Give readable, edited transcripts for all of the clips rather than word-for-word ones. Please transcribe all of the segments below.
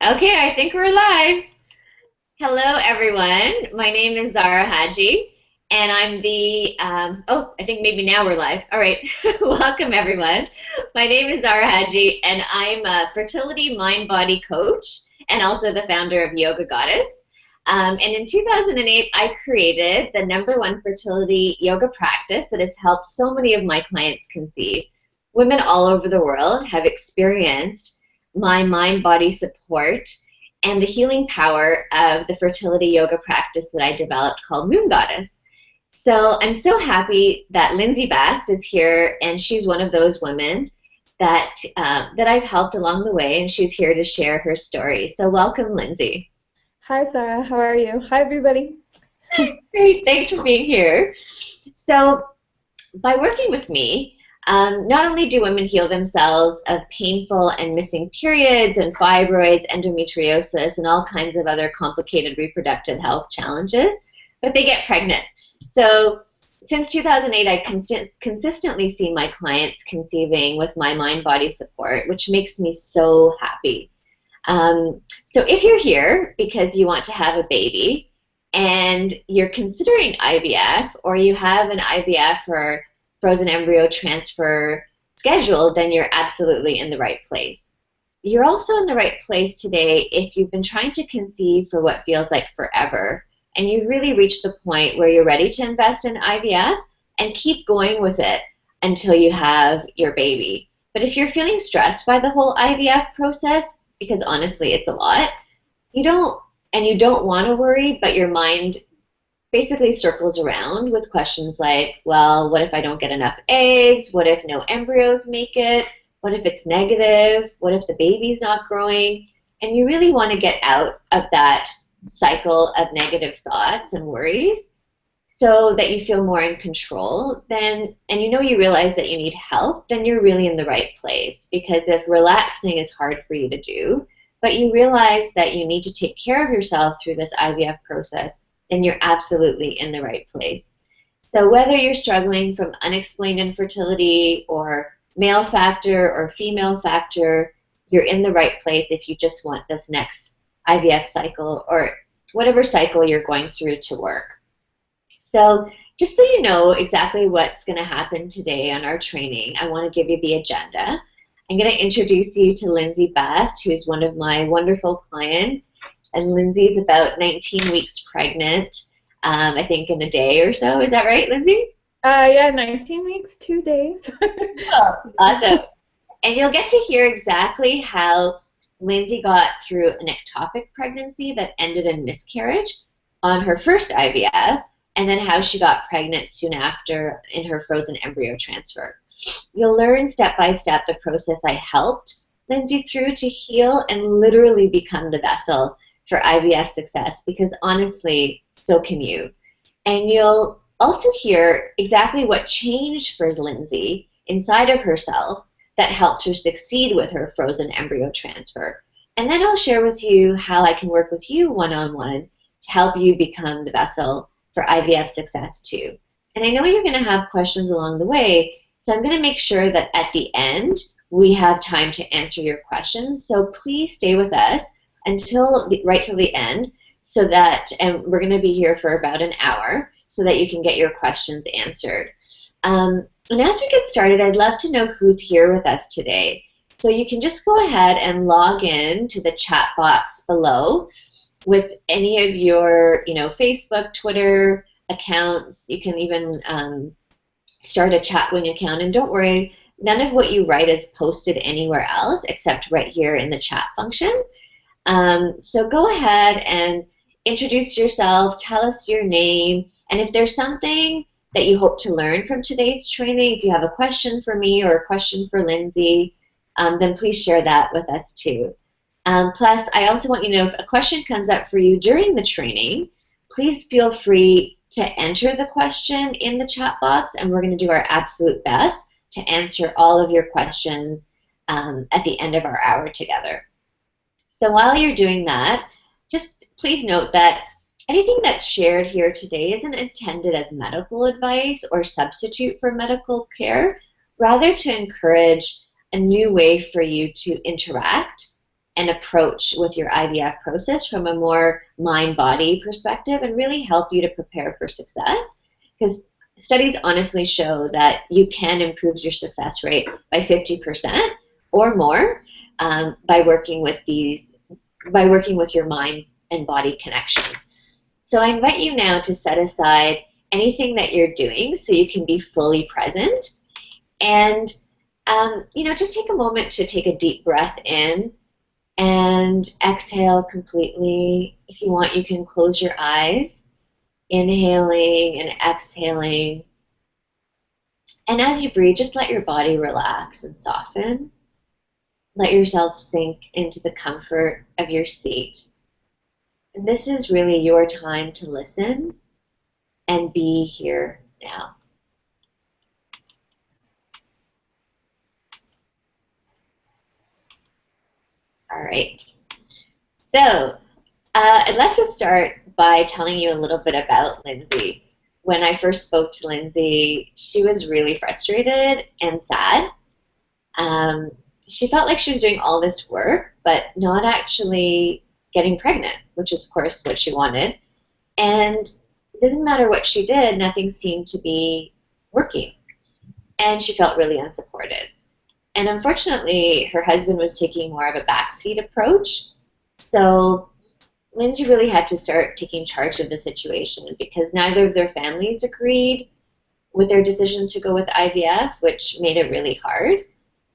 Okay, I think we're live. Hello, everyone. My name is Zara Haji, and I'm I think maybe now we're live. All right. Welcome, everyone. My name is Zara Haji, and I'm a fertility mind-body coach and also the founder of Yoga Goddess. And in 2008, I created the #1 fertility yoga practice that has helped so many of my clients conceive. Women all over the world have experienced my mind-body support and the healing power of the fertility yoga practice that I developed called Moon Goddess. So I'm so happy that Lindsey Bast is here, and she's one of those women that I've helped along the way, and she's here to share her story. So welcome, Lindsey. Hi, Sarah. How are you? Hi, everybody. Great. Thanks for being here. So by working with me, not only do women heal themselves of painful and missing periods and fibroids, endometriosis, and all kinds of other complicated reproductive health challenges, but they get pregnant. So since 2008, I consistently see my clients conceiving with my mind-body support, which makes me so happy. So if you're here because you want to have a baby and you're considering IVF, or you have an IVF or frozen embryo transfer scheduled, then you're absolutely in the right place. You're also in the right place today if you've been trying to conceive for what feels like forever, and you've really reached the point where you're ready to invest in IVF and keep going with it until you have your baby. But if you're feeling stressed by the whole IVF process, because honestly it's a lot, you don't want to worry, but your mind basically circles around with questions like, well, what if I don't get enough eggs? What if no embryos make it? What if it's negative? What if the baby's not growing? And you really want to get out of that cycle of negative thoughts and worries so that you feel more in control. And you realize that you need help, then you're really in the right place. Because if relaxing is hard for you to do, but you realize that you need to take care of yourself through this IVF process, then you're absolutely in the right place. So whether you're struggling from unexplained infertility or male factor or female factor, you're in the right place if you just want this next IVF cycle or whatever cycle you're going through to work. So just so you know exactly what's going to happen today on our training, I want to give you the agenda. I'm going to introduce you to Lindsey Bast, who's one of my wonderful clients. And Lindsey's about 19 weeks pregnant, I think in a day or so. Is that right, Lindsey? Yeah, 19 weeks, 2 days. Oh, awesome. And you'll get to hear exactly how Lindsey got through an ectopic pregnancy that ended in miscarriage on her first IVF, and then how she got pregnant soon after in her frozen embryo transfer. You'll learn step by step the process I helped Lindsey through to heal and literally become the vessel for IVF success, because honestly, so can you. And you'll also hear exactly what changed for Lindsey inside of herself that helped her succeed with her frozen embryo transfer. And then I'll share with you how I can work with you one-on-one to help you become the vessel for IVF success too. And I know you're going to have questions along the way, so I'm going to make sure that at the end we have time to answer your questions. So please stay with us right till the end, and we're going to be here for about an hour so that you can get your questions answered. And as we get started, I'd love to know who's here with us today. So you can just go ahead and log in to the chat box below with any of your, Facebook, Twitter accounts. You can even start a Chatwing account, and don't worry, none of what you write is posted anywhere else except right here in the chat function. So go ahead and introduce yourself, tell us your name, and if there's something that you hope to learn from today's training, if you have a question for me or a question for Lindsey, then please share that with us too. Plus, I also want you to know if a question comes up for you during the training, please feel free to enter the question in the chat box, and we're going to do our absolute best to answer all of your questions at the end of our hour together. So while you're doing that, just please note that anything that's shared here today isn't intended as medical advice or substitute for medical care, rather to encourage a new way for you to interact and approach with your IVF process from a more mind-body perspective and really help you to prepare for success. Because studies honestly show that you can improve your success rate by 50% or more by working with your mind and body connection. So I invite you now to set aside anything that you're doing so you can be fully present, and just take a moment to take a deep breath in and exhale completely. If you want, you can close your eyes, inhaling and exhaling. And as you breathe, just let your body relax and soften. Let yourself sink into the comfort of your seat. And this is really your time to listen and be here now. All right. So I'd like to start by telling you a little bit about Lindsey. When I first spoke to Lindsey, she was really frustrated and sad. She felt like she was doing all this work, but not actually getting pregnant, which is, of course, what she wanted. And it doesn't matter what she did, nothing seemed to be working. And she felt really unsupported. And unfortunately, her husband was taking more of a backseat approach. So Lindsey really had to start taking charge of the situation because neither of their families agreed with their decision to go with IVF, which made it really hard.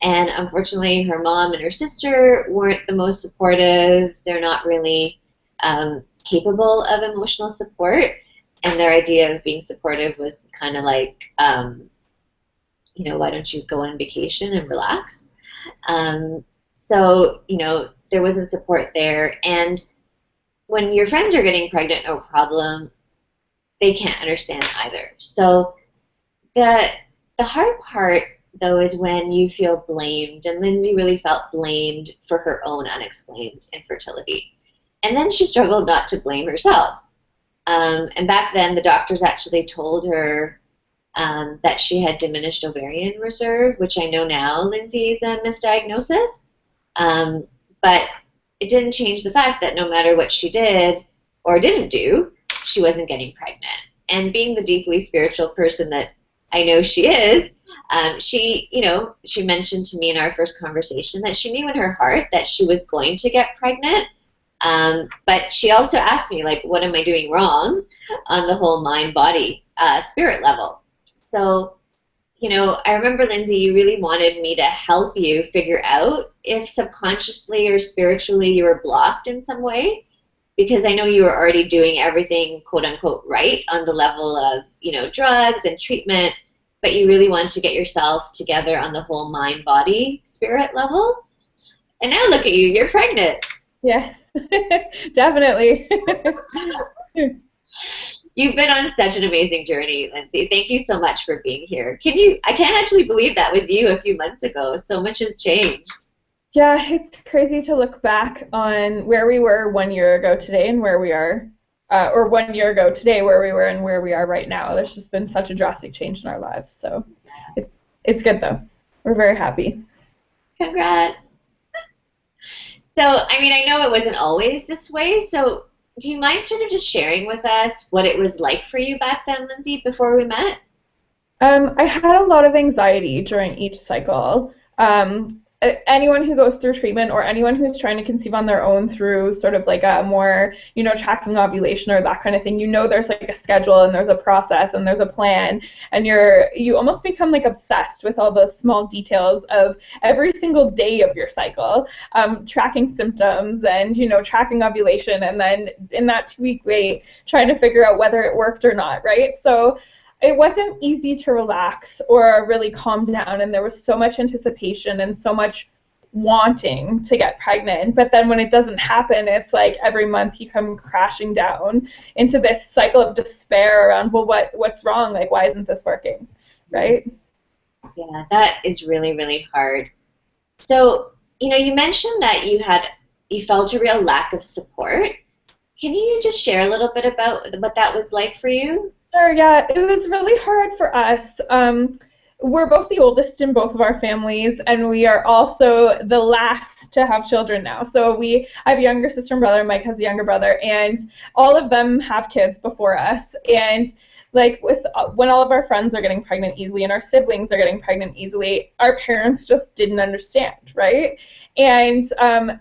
And unfortunately, her mom and her sister weren't the most supportive. They're not really capable of emotional support. And their idea of being supportive was kind of like, why don't you go on vacation and relax? So, there wasn't support there. And when your friends are getting pregnant, no problem, they can't understand either. So the hard part, though, is when you feel blamed. And Lindsey really felt blamed for her own unexplained infertility. And then she struggled not to blame herself. And back then, the doctors actually told her that she had diminished ovarian reserve, which I know now, Lindsey, is a misdiagnosis. But it didn't change the fact that no matter what she did or didn't do, she wasn't getting pregnant. And being the deeply spiritual person that I know she is, she mentioned to me in our first conversation that she knew in her heart that she was going to get pregnant. But she also asked me, like, what am I doing wrong on the whole mind, body, spirit level? So, I remember, Lindsey, you really wanted me to help you figure out if subconsciously or spiritually you were blocked in some way, because I know you were already doing everything, quote unquote, right on the level of, drugs and treatment, but you really wanted to get yourself together on the whole mind, body, spirit level. And now look at you, you're pregnant. Yes, definitely. You've been on such an amazing journey, Lindsey. Thank you so much for being here. I can't actually believe that was you a few months ago. So much has changed. Yeah, it's crazy to look back on where we were 1 year ago today and where we are, or 1 year ago today where we were and where we are right now. There's just been such a drastic change in our lives. So it's good, though. We're very happy. Congrats. So, I know it wasn't always this way, so do you mind sort of just sharing with us what it was like for you back then, Lindsey, before we met? I had a lot of anxiety during each cycle. Anyone who goes through treatment or anyone who's trying to conceive on their own through sort of like a more, tracking ovulation or that kind of thing, there's like a schedule and there's a process and there's a plan, and you almost become like obsessed with all the small details of every single day of your cycle, tracking symptoms and, tracking ovulation, and then in that 2-week wait, trying to figure out whether it worked or not, right? So it wasn't easy to relax or really calm down, and there was so much anticipation and so much wanting to get pregnant. But then when it doesn't happen, it's like every month you come crashing down into this cycle of despair around, well, what's wrong? Like, why isn't this working, right? Yeah, that is really, really hard. So, you mentioned that you felt a real lack of support. Can you just share a little bit about what that was like for you? Sure, yeah, it was really hard for us. We're both the oldest in both of our families, and we are also the last blessed to have children now. So I have a younger sister and brother. Mike has a younger brother, and all of them have kids before us. And like when all of our friends are getting pregnant easily and our siblings are getting pregnant easily, our parents just didn't understand, right? And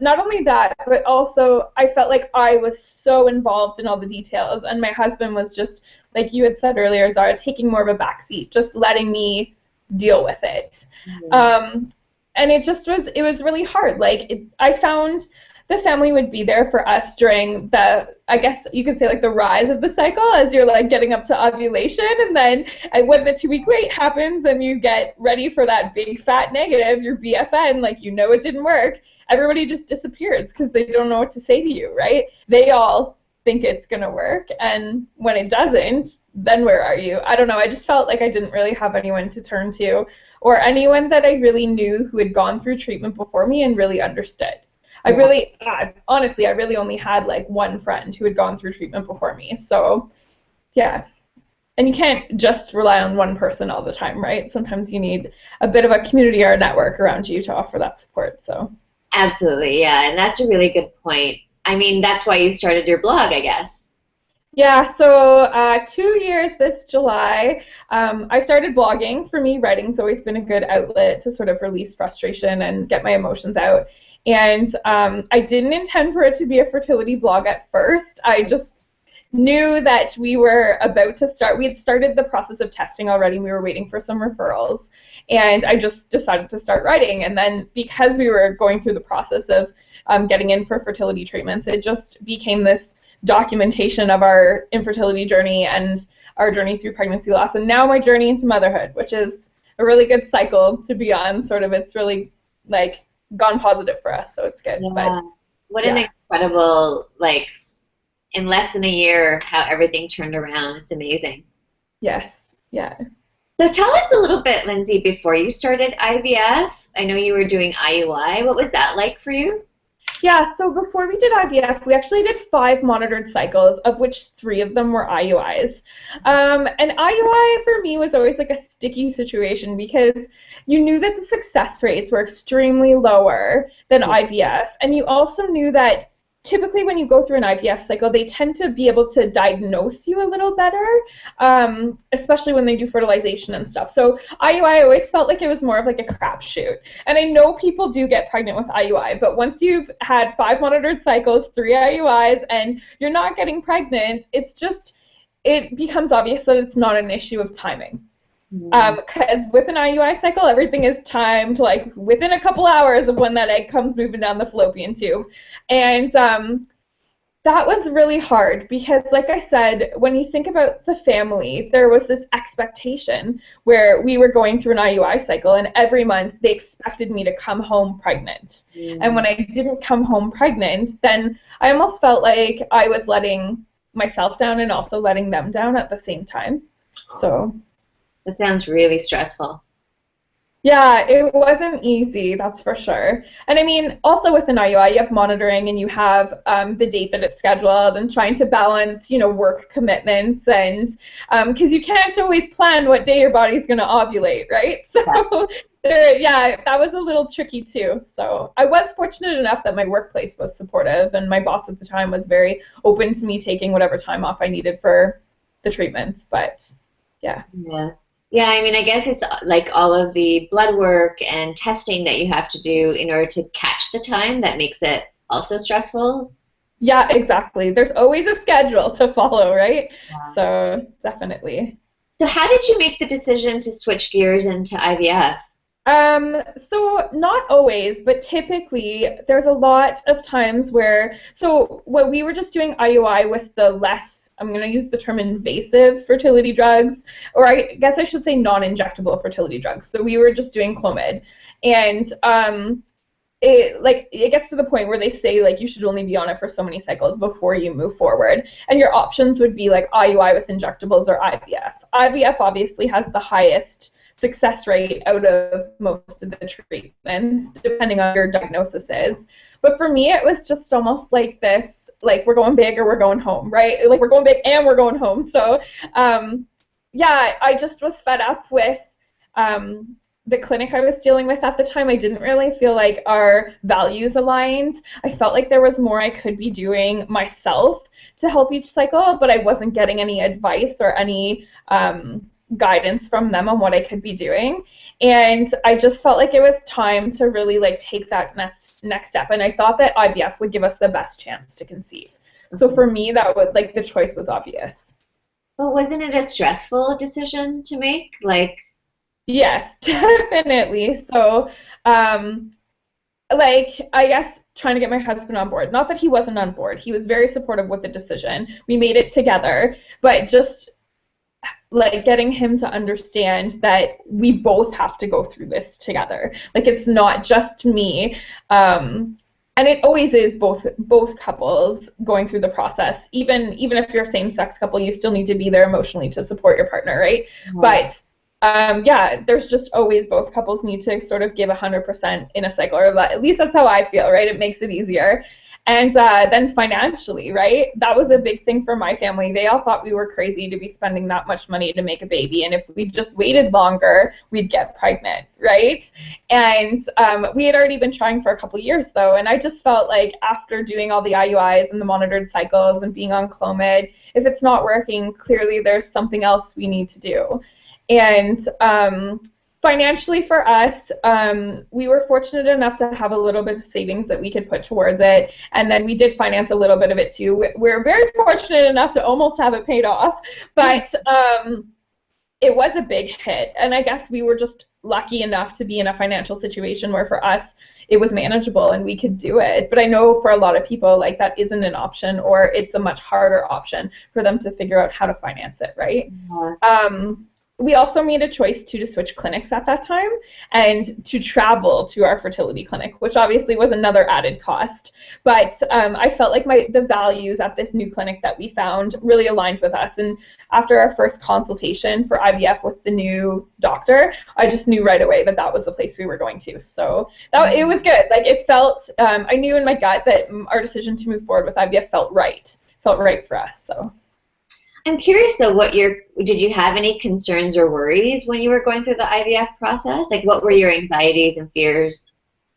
not only that, but also I felt like I was so involved in all the details, and my husband was just, like you had said earlier, Zara, taking more of a backseat, just letting me deal with it. And it was really hard. Like I found the family would be there for us during the, I guess you could say, like the rise of the cycle, as you're like getting up to ovulation, and then when the 2-week wait happens and you get ready for that big fat negative, your BFN, like it didn't work, everybody just disappears because they don't know what to say to you, right? They all think it's gonna work, and when it doesn't, then where are you? I don't know, I just felt like I didn't really have anyone to turn to, or anyone that I really knew who had gone through treatment before me and really understood. Honestly, I really only had like one friend who had gone through treatment before me. So, yeah. And you can't just rely on one person all the time, right? Sometimes you need a bit of a community or a network around you to offer that support. So. Absolutely, yeah. And that's a really good point. I mean, that's why you started your blog, I guess. Yeah, so 2 years this July, I started blogging. For me, writing's always been a good outlet to sort of release frustration and get my emotions out. And I didn't intend for it to be a fertility blog at first. I just knew that we were about to start. We had started the process of testing already. We were waiting for some referrals. And I just decided to start writing. And then because we were going through the process of getting in for fertility treatments, it just became this documentation of our infertility journey and our journey through pregnancy loss, and now my journey into motherhood, which is a really good cycle to be on. Sort of, it's really like gone positive for us, so it's good. Yeah. But what an incredible, like, in less than a year, how everything turned around. It's amazing. Yes, yeah. So tell us a little bit, Lindsey, before you started IVF. I know you were doing IUI. What was that like for you? Yeah, so before we did IVF, we actually did 5 monitored cycles, of which 3 of them were IUIs. And IUI for me was always like a sticky situation because you knew that the success rates were extremely lower than IVF, and you also knew that typically when you go through an IVF cycle, they tend to be able to diagnose you a little better, especially when they do fertilization and stuff. So IUI always felt like it was more of like a crapshoot. And I know people do get pregnant with IUI, but once you've had 5 monitored cycles, 3 IUIs, and you're not getting pregnant, it becomes obvious that it's not an issue of timing. Because with an IUI cycle, everything is timed like within a couple hours of when that egg comes moving down the fallopian tube. And that was really hard because, like I said, when you think about the family, there was this expectation where we were going through an IUI cycle, and every month they expected me to come home pregnant. And when I didn't come home pregnant, then I almost felt like I was letting myself down and also letting them down at the same time. So that sounds really stressful. Yeah, it wasn't easy, that's for sure. And I mean, also with an IUI, you have monitoring and you have the date that it's scheduled and trying to balance, work commitments, and because you can't always plan what day your body's going to ovulate, right? So that was a little tricky too. So I was fortunate enough that my workplace was supportive, and my boss at the time was very open to me taking whatever time off I needed for the treatments, but yeah. Yeah, I mean, I guess it's like all of the blood work and testing that you have to do in order to catch the time that makes it also stressful. Yeah, exactly. There's always a schedule to follow, right? Yeah. So definitely. So how did you make the decision to switch gears into IVF? So not always, but typically there's a lot of times where, so what we were just doing IUI with the less, I'm going to use the term invasive fertility drugs, or I guess I should say non-injectable fertility drugs. So we were just doing Clomid, and it gets to the point where they say like you should only be on it for so many cycles before you move forward, and your options would be like IUI with injectables or IVF. IVF obviously has the highest success rate out of most of the treatments, depending on your diagnosis is. But for me, it was just almost like this, like we're going big or we're going home, right? Like we're going big and we're going home. So, I just was fed up with the clinic I was dealing with at the time, I didn't really feel like our values aligned. I felt like there was more I could be doing myself to help each cycle, but I wasn't getting any advice or any guidance from them on what I could be doing. And I just felt like it was time to really like take that next step. And I thought that IVF would give us the best chance to conceive. So for me, that was like the choice was obvious. But wasn't it a stressful decision to make? Like, Yes, definitely. So, like, I guess trying to get my husband on board. Not that he wasn't on board. He was very supportive with the decision. We made it together, but just like getting him to understand that we both have to go through this together. Like, it's not just me. And it always is both couples going through the process. Even if you're a same-sex couple, you still need to be there emotionally to support your partner, right? wow. But yeah, there's just always both couples need to sort of give 100% in a cycle, or at least that's how I feel, right? It makes it easier. And then financially, right? That was a big thing for my family. They all thought we were crazy to be spending that much money to make a baby. And if we just waited longer, we'd get pregnant, right? And we had already been trying for a couple of years, though. And I just felt like after doing all the IUIs and the monitored cycles and being on Clomid, if it's not working, clearly there's something else we need to do. And financially for us, we were fortunate enough to have a little bit of savings that we could put towards it. And then we did finance a little bit of it too. We're very fortunate enough to almost have it paid off. But it was a big hit. And I guess we were just lucky enough to be in a financial situation where for us, it was manageable and we could do it. But I know for a lot of people, like that isn't an option, or it's a much harder option for them to figure out how to finance it, right? Yeah. We also made a choice to switch clinics at that time and to travel to our fertility clinic, which obviously was another added cost. But I felt like the values at this new clinic that we found really aligned with us. And after our first consultation for IVF with the new doctor, I just knew right away that that was the place we were going to. So it was good. Like it felt, I knew in my gut that our decision to move forward with IVF felt right for us. So. I'm curious though, did you have any concerns or worries when you were going through the IVF process? Like what were your anxieties and fears?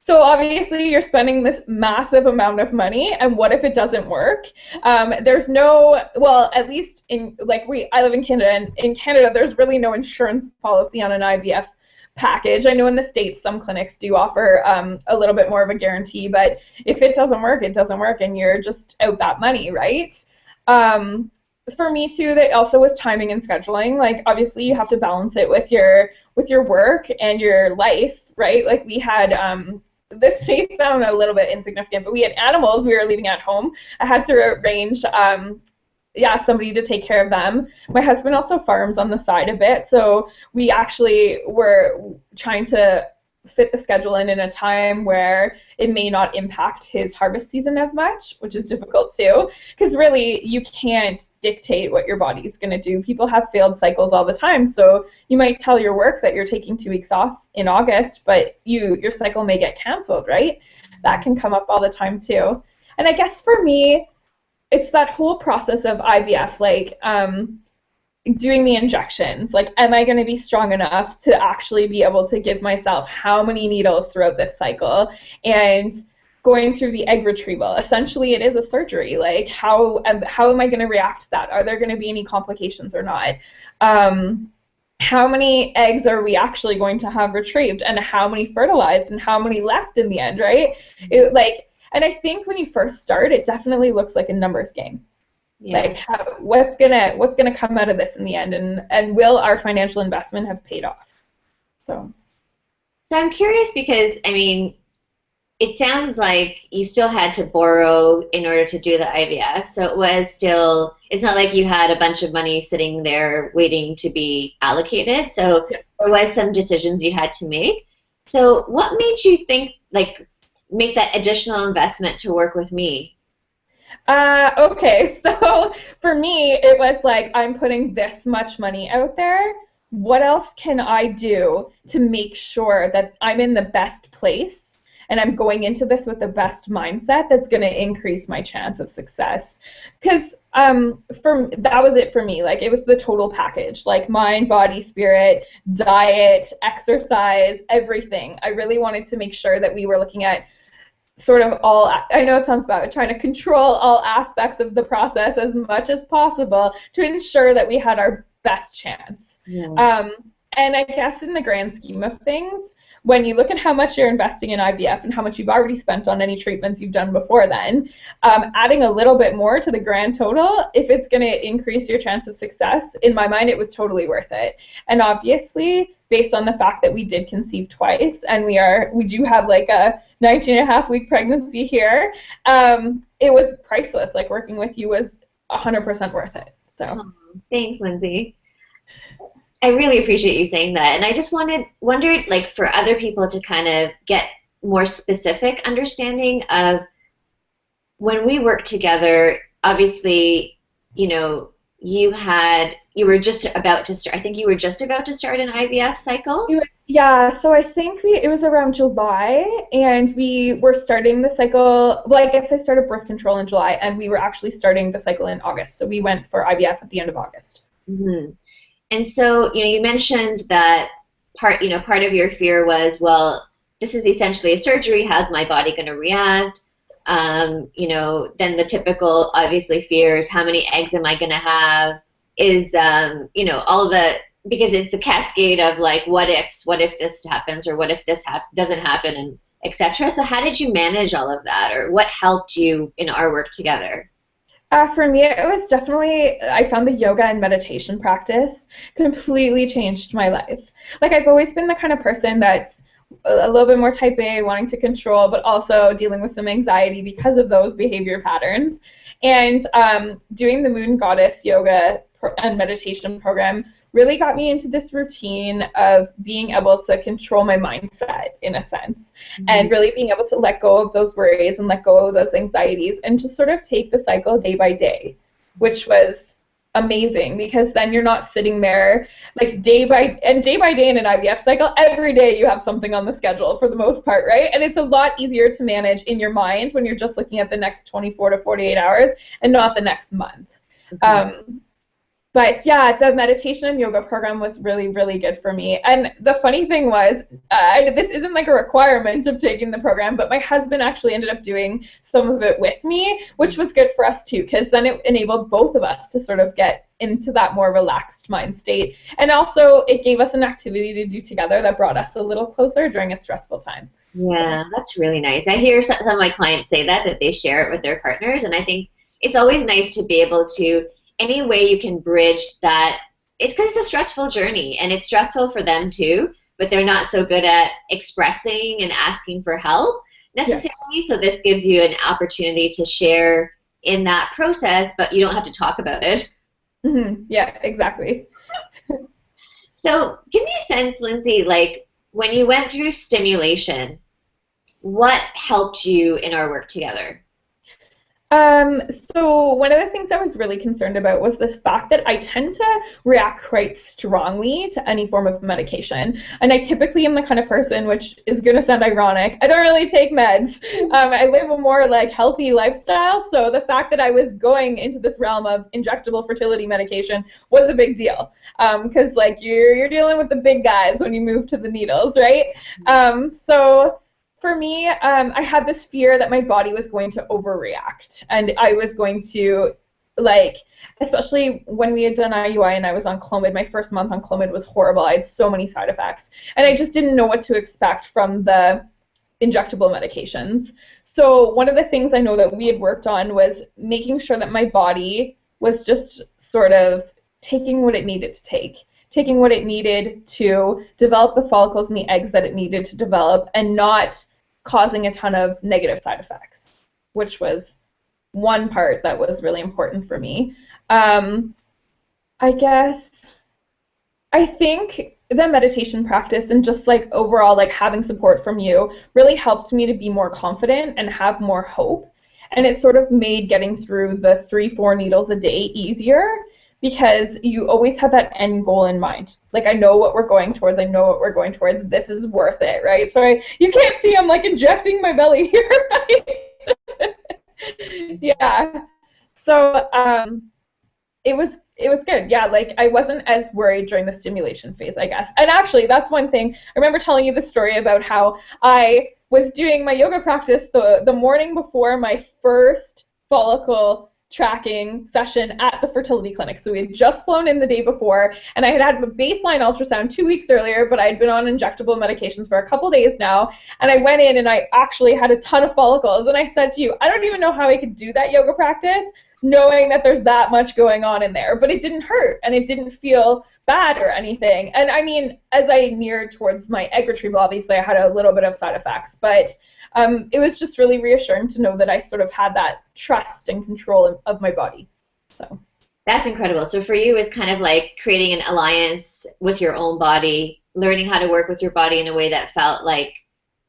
So obviously you're spending this massive amount of money, and what if it doesn't work? There's no, well, at least I live in Canada, and in Canada there's really no insurance policy on an IVF package. I know in the States some clinics do offer a little bit more of a guarantee, but if it doesn't work, it doesn't work, and you're just out that money, right? For me too, that also was timing and scheduling. Like obviously you have to balance it with your work and your life, right? Like we had this may sound a little bit insignificant, but we had animals we were leaving at home. I had to arrange somebody to take care of them. My husband also farms on the side a bit, so we actually were trying to fit the schedule in a time where it may not impact his harvest season as much, which is difficult too, because really you can't dictate what your body's going to do. People have failed cycles all the time, so you might tell your work that you're taking 2 weeks off in August, but your cycle may get canceled, right? That can come up all the time too. And I guess for me, it's that whole process of IVF, like doing the injections. Like, am I going to be strong enough to actually be able to give myself how many needles throughout this cycle? And going through the egg retrieval, essentially it is a surgery. Like, how am I going to react to that? Are there going to be any complications or not? How many eggs are we actually going to have retrieved, and how many fertilized, and how many left in the end, right? And I think when you first start, it definitely looks like a numbers game. Yeah. Like what's gonna come out of this in the end, and will our financial investment have paid off? So I'm curious because I mean, it sounds like you still had to borrow in order to do the IVF. So it's not like you had a bunch of money sitting there waiting to be allocated. So yeah. There was some decisions you had to make. So what made you think make that additional investment to work with me? Okay, so for me, it was like, I'm putting this much money out there. What else can I do to make sure that I'm in the best place and I'm going into this with the best mindset that's going to increase my chance of success. Because that was it for me. Like, it was the total package, like mind, body, spirit, diet, exercise, everything. I really wanted to make sure that we were looking at sort of all, I know it sounds bad, but trying to control all aspects of the process as much as possible to ensure that we had our best chance. Yeah. And I guess in the grand scheme of things, when you look at how much you're investing in IVF and how much you've already spent on any treatments you've done before then, adding a little bit more to the grand total, if it's going to increase your chance of success, in my mind, it was totally worth it. And obviously, based on the fact that we did conceive twice, and we do have like a 19.5-week pregnancy here, it was priceless. Like, working with you was 100% worth it. So. Oh, thanks, Lindsey. I really appreciate you saying that. And I just wondered, like, for other people to kind of get more specific understanding of when we worked together, obviously, you know, you were just about to start, I think you were just about to start an IVF cycle? Yeah, so I think it was around July, and we were starting the cycle, well, I guess I started birth control in July, and we were actually starting the cycle in August. So we went for IVF at the end of August. Mm-hmm. And so, you know, you mentioned that part of your fear was, well, this is essentially a surgery. How's my body going to react? You know, then the typical, obviously, fears, how many eggs am I going to have? Is, you know, because it's a cascade of like, what if this happens, or what if this doesn't happen, and etc. So how did you manage all of that, or what helped you in our work together? For me, it was definitely, I found the yoga and meditation practice completely changed my life. Like, I've always been the kind of person that's a little bit more type A, wanting to control, but also dealing with some anxiety because of those behavior patterns. And doing the Moon Goddess yoga and meditation program really got me into this routine of being able to control my mindset, in a sense, and really being able to let go of those worries and let go of those anxieties and just sort of take the cycle day by day, which was amazing, because then you're not sitting there like day by day in an IVF cycle. Every day you have something on the schedule for the most part, right? And it's a lot easier to manage in your mind when you're just looking at the next 24 to 48 hours and not the next month. But yeah, the meditation and yoga program was really, really good for me. And the funny thing was, this isn't like a requirement of taking the program, but my husband actually ended up doing some of it with me, which was good for us too, because then it enabled both of us to sort of get into that more relaxed mind state. And also it gave us an activity to do together that brought us a little closer during a stressful time. Yeah, that's really nice. I hear some of my clients say that they share it with their partners, and I think it's always nice to be able to, any way you can bridge that. It's because it's a stressful journey, and it's stressful for them too, but they're not so good at expressing and asking for help necessarily. Yeah. So this gives you an opportunity to share in that process, but you don't have to talk about it. Mm-hmm. Yeah, exactly. So give me a sense, Lindsey, like when you went through stimulation, what helped you in our work together? So one of the things I was really concerned about was the fact that I tend to react quite strongly to any form of medication. And I typically am the kind of person, which is going to sound ironic, I don't really take meds. I live a more like healthy lifestyle. So the fact that I was going into this realm of injectable fertility medication was a big deal. Because like you're dealing with the big guys when you move to the needles, right? So for me, I had this fear that my body was going to overreact, and I was going to, like, especially when we had done IUI and I was on Clomid, my first month on Clomid was horrible. I had so many side effects, and I just didn't know what to expect from the injectable medications. So one of the things I know that we had worked on was making sure that my body was just sort of taking what it needed to take. Taking what it needed to develop the follicles and the eggs that it needed to develop, and not causing a ton of negative side effects, which was one part that was really important for me. I think the meditation practice and just like overall like having support from you really helped me to be more confident and have more hope. And it sort of made getting through the 3-4 needles a day easier, because you always have that end goal in mind. Like, I know what we're going towards. I know what we're going towards. This is worth it, right? So you can't see I'm like injecting my belly here, right? Yeah. So it was good. Yeah, like I wasn't as worried during the stimulation phase, I guess. And actually, that's one thing. I remember telling you the story about how I was doing my yoga practice the morning before my first follicle tracking session at the fertility clinic. So we had just flown in the day before, and I had had a baseline ultrasound 2 weeks earlier, but I'd been on injectable medications for a couple days now, and I went in and I actually had a ton of follicles. And I said to you, I don't even know how I could do that yoga practice knowing that there's that much going on in there, but it didn't hurt and it didn't feel bad or anything. And I mean, as I neared towards my egg retrieval, obviously I had a little bit of side effects, but it was just really reassuring to know that I sort of had that trust and control of my body. So that's incredible. So for you, it's kind of like creating an alliance with your own body, learning how to work with your body in a way that felt like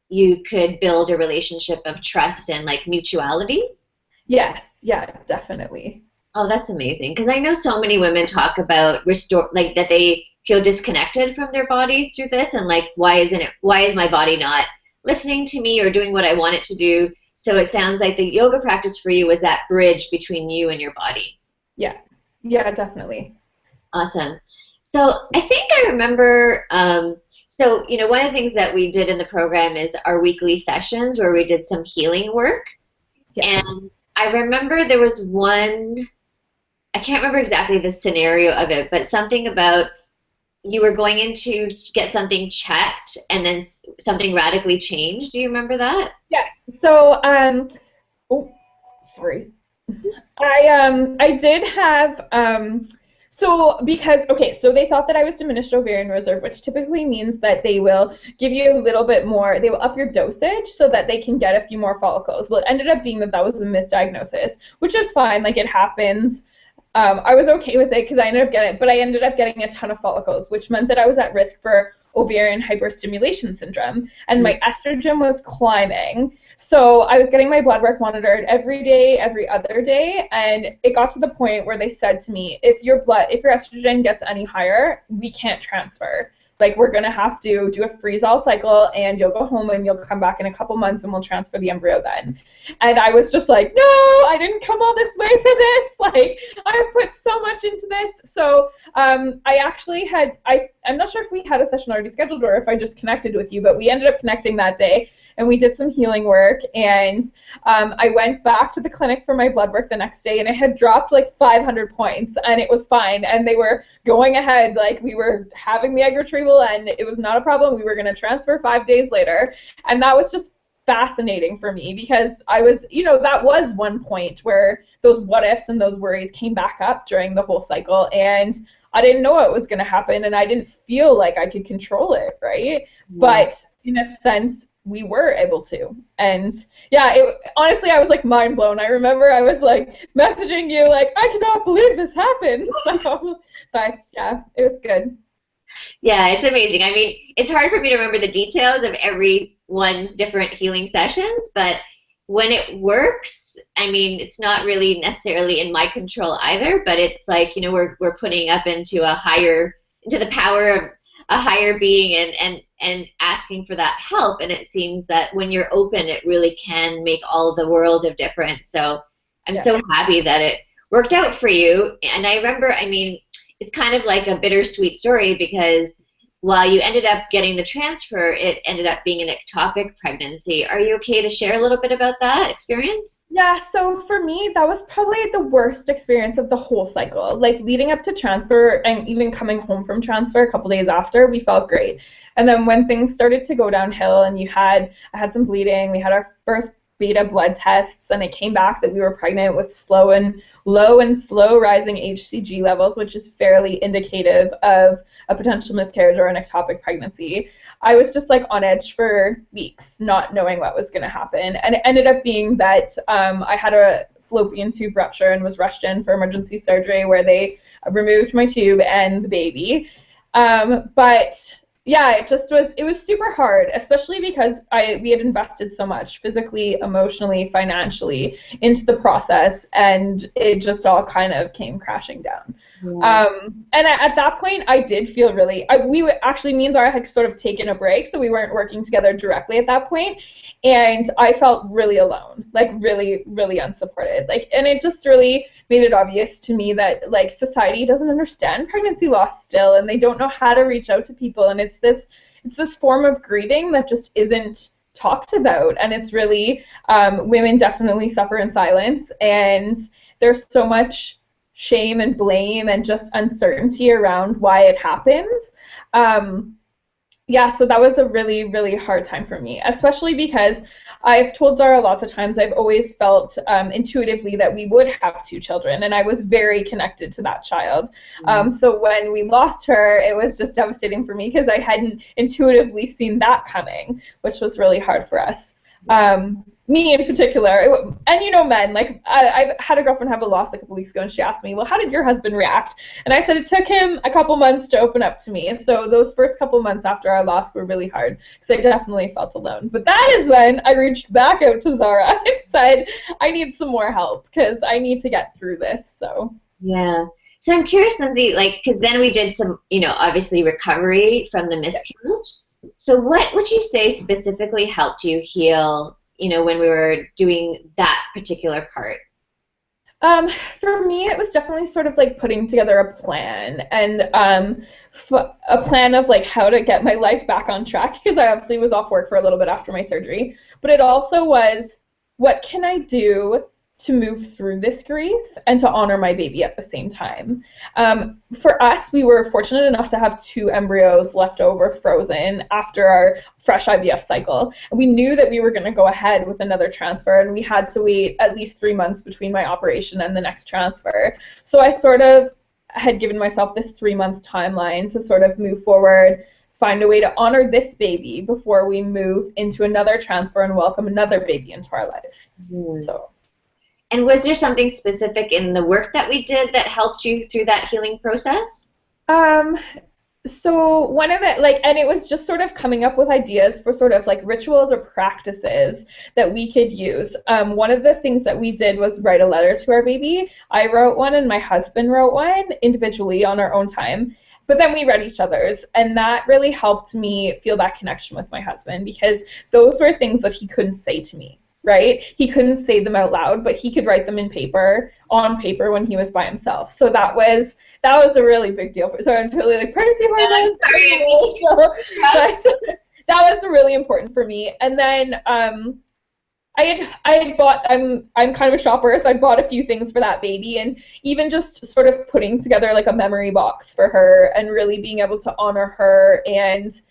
you could build a relationship of trust and like mutuality. Yes, yeah, definitely. Oh, that's amazing. Because I know so many women talk about like that they feel disconnected from their bodies through this, and like, why is my body not listening to me or doing what I want it to do? So it sounds like the yoga practice for you was that bridge between you and your body. Yeah, definitely. Awesome. So I think I remember, so, you know, one of the things that we did in the program is our weekly sessions where we did some healing work. Yes. And I remember there was one, I can't remember exactly the scenario of it, but something about you were going in to get something checked and then something radically changed. Do you remember that? Yes. So, oh, sorry. I did have, so they thought that I was diminished ovarian reserve, which typically means that they will give you a little bit more, they will up your dosage so that they can get a few more follicles. Well, it ended up being that was a misdiagnosis, which is fine, like it happens. I was okay with it because I ended up getting a ton of follicles, which meant that I was at risk for ovarian hyperstimulation syndrome, and my estrogen was climbing. So I was getting my blood work monitored every day, every other day, and it got to the point where they said to me, if your estrogen gets any higher, we can't transfer. Like, we're going to have to do a freeze-all cycle, and you'll go home and you'll come back in a couple months and we'll transfer the embryo then. And I was just like, no, I didn't come all this way for this. Like, I've put so much into this. So I actually I'm not sure if we had a session already scheduled or if I just connected with you, but we ended up connecting that day. And we did some healing work, and I went back to the clinic for my blood work the next day, and it had dropped like 500 points, and it was fine, and they were going ahead, like we were having the egg retrieval, and it was not a problem. We were going to transfer 5 days later, and that was just fascinating for me because I was, that was one point where those what ifs and those worries came back up during the whole cycle, and I didn't know what was going to happen, and I didn't feel like I could control it, right? Mm. But in a sense, we were able to. And yeah, honestly, I was like mind blown. I remember I was like messaging you like, I cannot believe this happened. So, but yeah, it was good. Yeah, it's amazing. I mean, it's hard for me to remember the details of everyone's different healing sessions, but when it works, I mean, it's not really necessarily in my control either, but it's like, we're putting up into the power of a higher being and asking for that help, and it seems that when you're open, it really can make all the world of difference. So I'm so happy that it worked out for you. And I remember, I mean, it's kind of like a bittersweet story because while you ended up getting the transfer, it ended up being an ectopic pregnancy. Are you okay to share a little bit about that experience? Yeah, so for me, that was probably the worst experience of the whole cycle. Like, leading up to transfer and even coming home from transfer a couple days after, we felt great. And then when things started to go downhill and I had some bleeding, we had our first beta blood tests, and it came back that we were pregnant with low and slow rising HCG levels, which is fairly indicative of a potential miscarriage or an ectopic pregnancy. I was just like on edge for weeks, not knowing what was going to happen. And it ended up being that I had a fallopian tube rupture and was rushed in for emergency surgery where they removed my tube and the baby. But yeah, it was super hard, especially because we had invested so much physically, emotionally, financially into the process, and it just all kind of came crashing down. Yeah. And at that point, I did feel really, actually, me and Zara had sort of taken a break, so we weren't working together directly at that point, and I felt really alone, like really, really unsupported. Like, and it just really made it obvious to me that like society doesn't understand pregnancy loss still, and they don't know how to reach out to people, and it's this form of grieving that just isn't talked about, and it's really women definitely suffer in silence, and there's so much shame and blame and just uncertainty around why it happens. Yeah, so that was a really, really hard time for me, especially because I've told Zara lots of times I've always felt intuitively that we would have two children, and I was very connected to that child. So when we lost her, it was just devastating for me because I hadn't intuitively seen that coming, which was really hard for us. Me in particular, and you know, men, like I've had a girlfriend have a loss a couple weeks ago, and she asked me, well, how did your husband react? And I said it took him a couple months to open up to me. So those first couple months after our loss were really hard because I definitely felt alone. But that is when I reached back out to Zara and said, I need some more help because I need to get through this. So Yeah. So I'm curious, Lindsey, like, because then we did some, obviously recovery from the miscarriage. So what would you say specifically helped you heal, when we were doing that particular part? For me, it was definitely sort of like putting together a plan and a plan of like how to get my life back on track because I obviously was off work for a little bit after my surgery. But it also was, what can I do to move through this grief and to honor my baby at the same time? For us, we were fortunate enough to have 2 embryos left over frozen after our fresh IVF cycle. And we knew that we were going to go ahead with another transfer, and we had to wait at least 3 months between my operation and the next transfer. So I sort of had given myself this 3-month timeline to sort of move forward, find a way to honor this baby before we move into another transfer and welcome another baby into our life. So. And was there something specific in the work that we did that helped you through that healing process? So one of the, like, and it was just sort of coming up with ideas for sort of like rituals or practices that we could use. One of the things that we did was write a letter to our baby. I wrote one and my husband wrote one individually on our own time. But then we read each other's, and that really helped me feel that connection with my husband because those were things that he couldn't say to me. Right? He couldn't say them out loud, but he could write them on paper when he was by himself. So that was a really big deal. So I'm totally like pregnancy hormones. But that was really important for me. And then I had bought. I'm kind of a shopper, so I bought a few things for that baby, and even just sort of putting together like a memory box for her and really being able to honor her and.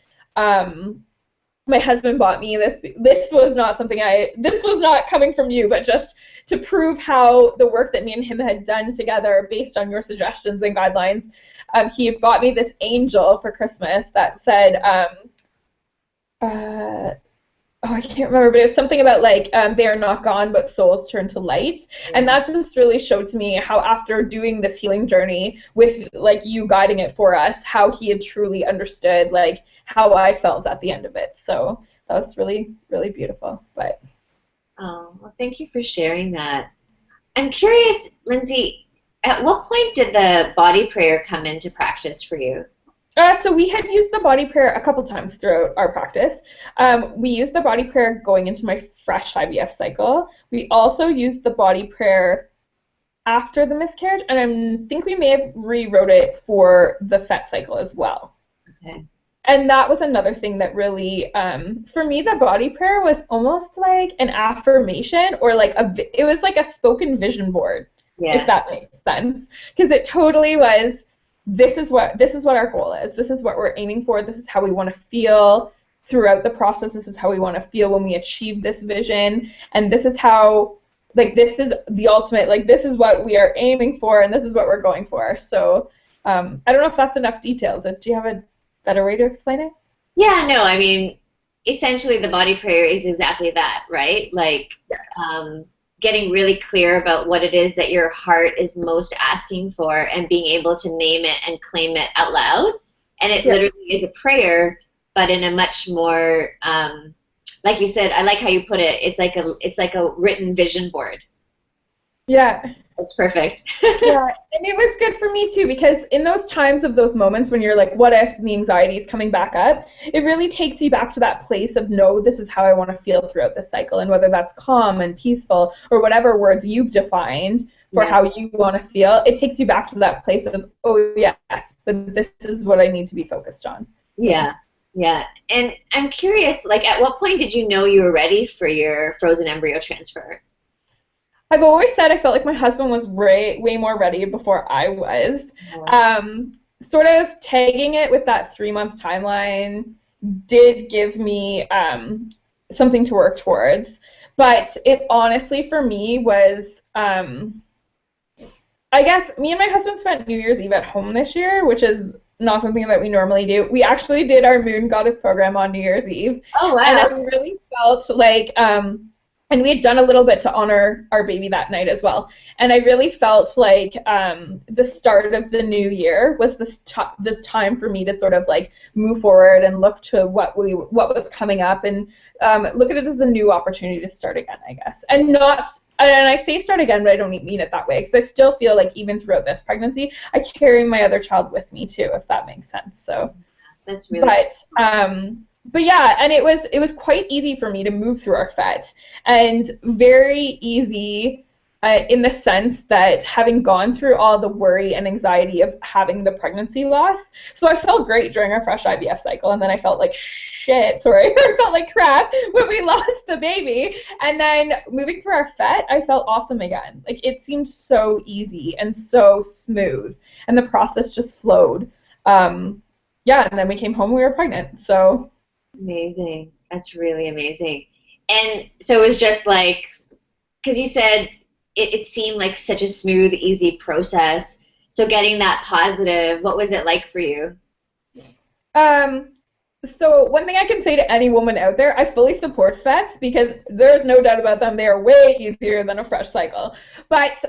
My husband bought me this. This was not coming from you, but just to prove how the work that me and him had done together based on your suggestions and guidelines, he bought me this angel for Christmas that said, I can't remember, but it was something about like they are not gone, but souls turn to light. And that just really showed to me how after doing this healing journey with like you guiding it for us, how he had truly understood like how I felt at the end of it. So that was really, really beautiful. But well, thank you for sharing that. I'm curious, Lindsey, at what point did the body prayer come into practice for you? So we had used the body prayer a couple times throughout our practice. We used the body prayer going into my fresh IVF cycle. We also used the body prayer after the miscarriage, and I think we may have rewrote it for the FET cycle as well. Okay. And that was another thing that really, for me, the body prayer was almost like an affirmation or like it was like a spoken vision board, if that makes sense. Because it totally was, this is what our goal is. This is what we're aiming for. This is how we want to feel throughout the process. This is how we want to feel when we achieve this vision. And this is how, like, this is the ultimate, like, this is what we are aiming for and this is what we're going for. So I don't know if that's enough details. Do you have a better way to explain it? Yeah, no, I mean, essentially the body prayer is exactly that, right? Like, getting really clear about what it is that your heart is most asking for and being able to name it and claim it out loud. And it literally is a prayer, but in a much more, like you said, I like how you put it, it's like a written vision board. Yeah. It's perfect. Yeah, and it was good for me too because in those times of those moments when you're like, what if, and the anxiety is coming back up, it really takes you back to that place of, no, this is how I want to feel throughout this cycle. And whether that's calm and peaceful or whatever words you've defined for Yeah. how you want to feel, it takes you back to that place of, oh, yes, but this is what I need to be focused on. So. Yeah. Yeah. And I'm curious, like, at what point did you know you were ready for your frozen embryo transfer? I've always said I felt like my husband was way more ready before I was. Oh, Sort of tagging it with that 3-month timeline did give me something to work towards. But it honestly, for me, was, I guess, me and my husband spent New Year's Eve at home this year, which is not something that we normally do. We actually did our Moon Goddess program on New Year's Eve. oh And I wow. really felt like, and we had done a little bit to honor our baby that night as well. And I really felt like the start of the new year was this time for me to sort of like move forward and look to what was coming up and look at it as a new opportunity to start again, I guess. And I say start again, but I don't mean it that way because I still feel like even throughout this pregnancy, I carry my other child with me too, if that makes sense. So, That's really but yeah, and it was quite easy for me to move through our FET, and very easy in the sense that having gone through all the worry and anxiety of having the pregnancy loss, so I felt great during our fresh IVF cycle, and then I felt like I felt like crap when we lost the baby, and then moving through our FET, I felt awesome again. Like it seemed so easy and so smooth, and the process just flowed. Yeah, and then we came home, we were pregnant, so. amazing. That's really amazing. And so it was just like, because you said it seemed like such a smooth, easy process. So getting that positive, what was it like for you? Um, so one thing I can say to any woman out there, I fully support FETs because there's no doubt about them. They are way easier than a fresh cycle. But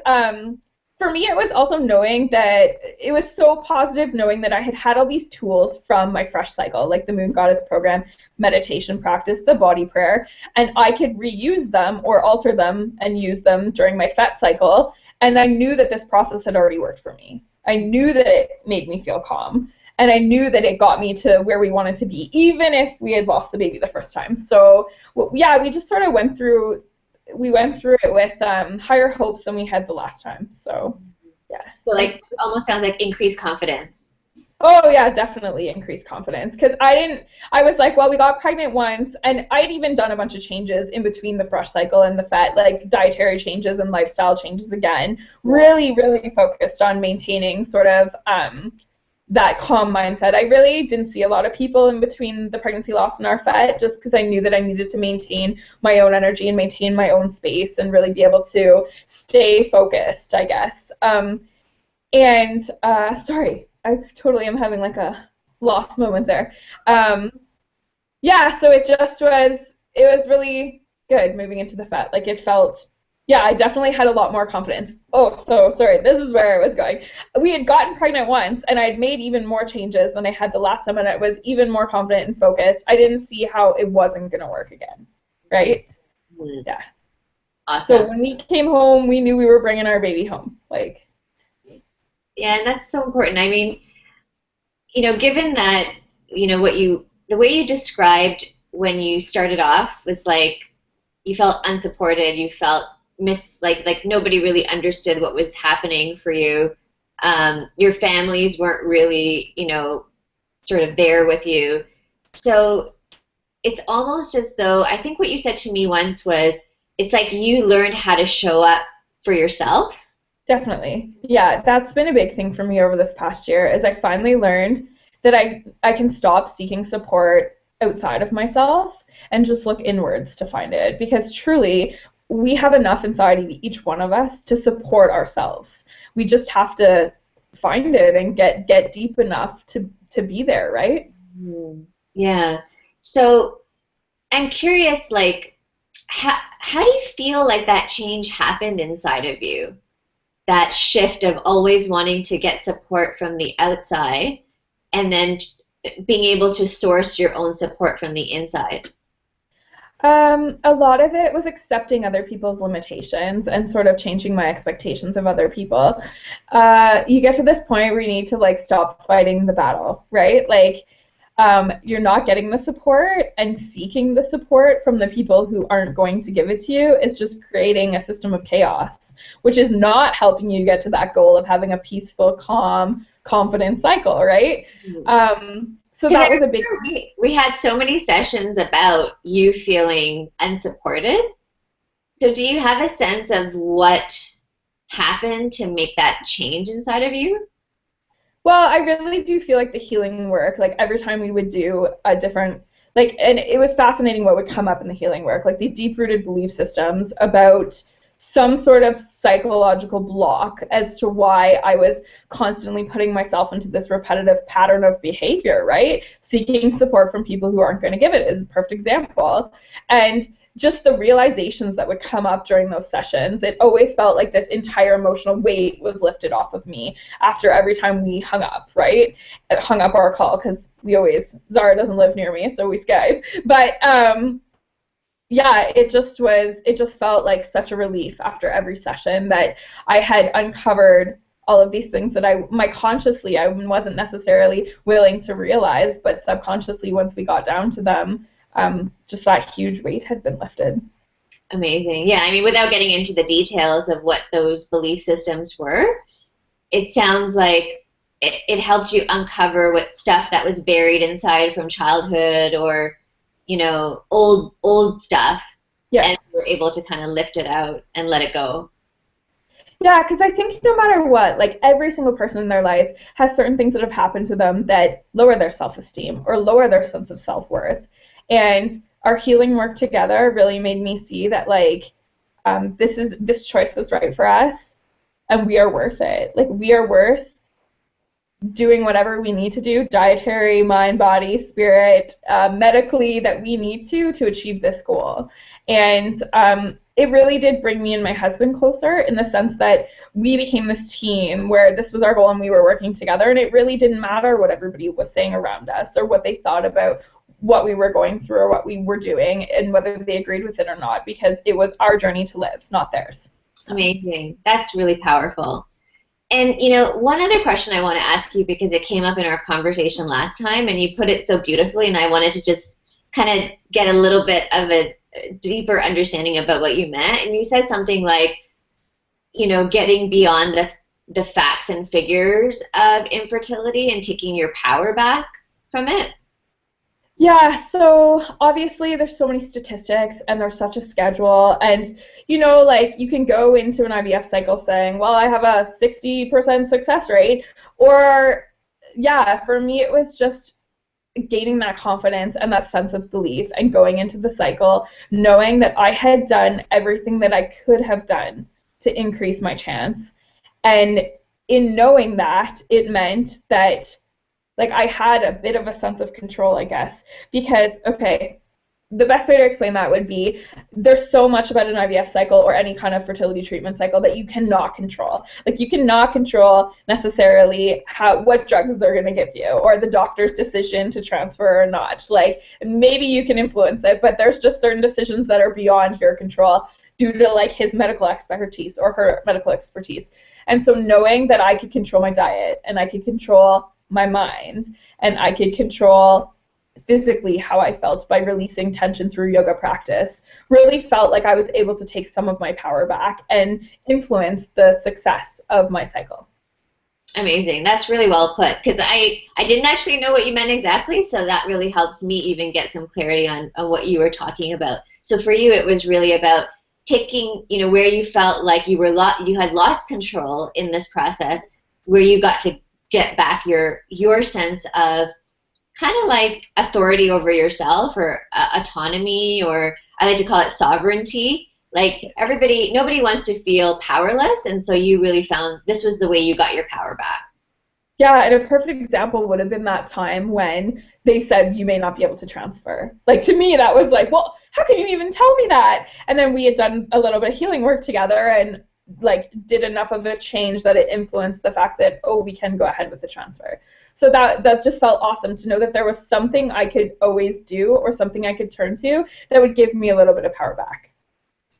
for me, it was also knowing that it was so positive knowing that I had had all these tools from my fresh cycle, like the Moon Goddess program, meditation practice, the body prayer, and I could reuse them or alter them and use them during my FET cycle. And I knew that this process had already worked for me. I knew that it made me feel calm. And I knew that it got me to where we wanted to be, even if we had lost the baby the first time. So, yeah, we just sort of went through it with higher hopes than we had the last time. So, yeah. So like almost sounds like increased confidence. Oh, yeah, definitely increased confidence. Because I was like, well, we got pregnant once, and I'd even done a bunch of changes in between the fresh cycle and the FET, like dietary changes and lifestyle changes again. Really, really focused on maintaining sort of that calm mindset. I really didn't see a lot of people in between the pregnancy loss and our FET just because I knew that I needed to maintain my own energy and maintain my own space and really be able to stay focused, I guess. Sorry, I totally am having like a lost moment there. Yeah, so it was really good moving into the FET. Like it felt, yeah, I definitely had a lot more confidence. Oh, so sorry, this is where I was going. We had gotten pregnant once, and I'd made even more changes than I had the last time, and I was even more confident and focused. I didn't see how it wasn't going to work again, right? Yeah. Awesome. So when we came home, we knew we were bringing our baby home. Like. Yeah, and that's so important. I mean, given that, the way you described when you started off was like you felt unsupported, you felt like nobody really understood what was happening for you. Your families weren't really, sort of there with you. So it's almost as though, I think what you said to me once was, it's like you learned how to show up for yourself. Definitely. Yeah, that's been a big thing for me over this past year is I finally learned that I can stop seeking support outside of myself and just look inwards to find it because truly we have enough inside each one of us to support ourselves. We just have to find it and get deep enough to be there, right? Yeah. So I'm curious, like, how do you feel like that change happened inside of you? That shift of always wanting to get support from the outside and then being able to source your own support from the inside. A lot of it was accepting other people's limitations and sort of changing my expectations of other people. You get to this point where you need to like stop fighting the battle, right? Like you're not getting the support, and seeking the support from the people who aren't going to give it to you is just creating a system of chaos, which is not helping you get to that goal of having a peaceful, calm, confident cycle, right? So that was a big... We had so many sessions about you feeling unsupported. So do you have a sense of what happened to make that change inside of you? Well, I really do feel like the healing work, like every time we would do a different, like, and it was fascinating what would come up in the healing work, like these deep-rooted belief systems about some sort of psychological block as to why I was constantly putting myself into this repetitive pattern of behavior, right? Seeking support from people who aren't going to give it is a perfect example. And just the realizations that would come up during those sessions, it always felt like this entire emotional weight was lifted off of me after every time we hung up, right? Hung up our call, because Zara doesn't live near me, so we Skype. But yeah, it just felt like such a relief after every session that I had uncovered all of these things that I consciously I wasn't necessarily willing to realize, but subconsciously once we got down to them, just that huge weight had been lifted. Amazing. Yeah, I mean, without getting into the details of what those belief systems were, it sounds like it helped you uncover what stuff that was buried inside from childhood or, you know, old stuff. Yeah. And you were able to kind of lift it out and let it go. Yeah, because I think no matter what, like every single person in their life has certain things that have happened to them that lower their self-esteem or lower their sense of self-worth. And our healing work together really made me see that like this choice is right for us, and we are worth it. Like we are worth doing whatever we need to do, dietary, mind, body, spirit, medically, that we need to achieve this goal. And it really did bring me and my husband closer in the sense that we became this team where this was our goal and we were working together, and it really didn't matter what everybody was saying around us or what they thought about what we were going through or what we were doing and whether they agreed with it or not, because it was our journey to live, not theirs. Amazing. That's really powerful. And, you know, one other question I want to ask you, because it came up in our conversation last time and you put it so beautifully, and I wanted to just kind of get a little bit of a deeper understanding about what you meant. And you said something like, you know, getting beyond the facts and figures of infertility and taking your power back from it. Yeah, so obviously there's so many statistics and there's such a schedule, and you know, like you can go into an IVF cycle saying, well, I have a 60% success rate, or yeah, for me it was just gaining that confidence and that sense of belief and going into the cycle knowing that I had done everything that I could have done to increase my chance. And in knowing that, it meant that like I had a bit of a sense of control, I guess, because, okay, the best way to explain that would be there's so much about an IVF cycle or any kind of fertility treatment cycle that you cannot control. Like you cannot control necessarily what drugs they're going to give you or the doctor's decision to transfer or not. Like maybe you can influence it, but there's just certain decisions that are beyond your control due to like his medical expertise or her medical expertise. And so knowing that I could control my diet and I could control my mind and I could control physically how I felt by releasing tension through yoga practice really felt like I was able to take some of my power back and influence the success of my cycle. Amazing. That's really well put, because I didn't actually know what you meant exactly, so that really helps me even get some clarity on what you were talking about. So for you, it was really about taking, you know, where you felt like you had lost control in this process, where you got to get back your sense of kind of like authority over yourself or autonomy, or I like to call it sovereignty. Like nobody wants to feel powerless, and so you really found this was the way you got your power back. Yeah, and a perfect example would have been that time when they said you may not be able to transfer. Like to me, that was like, well, how can you even tell me that? And then we had done a little bit of healing work together and like did enough of a change that it influenced the fact that, oh, we can go ahead with the transfer. So that just felt awesome to know that there was something I could always do or something I could turn to that would give me a little bit of power back.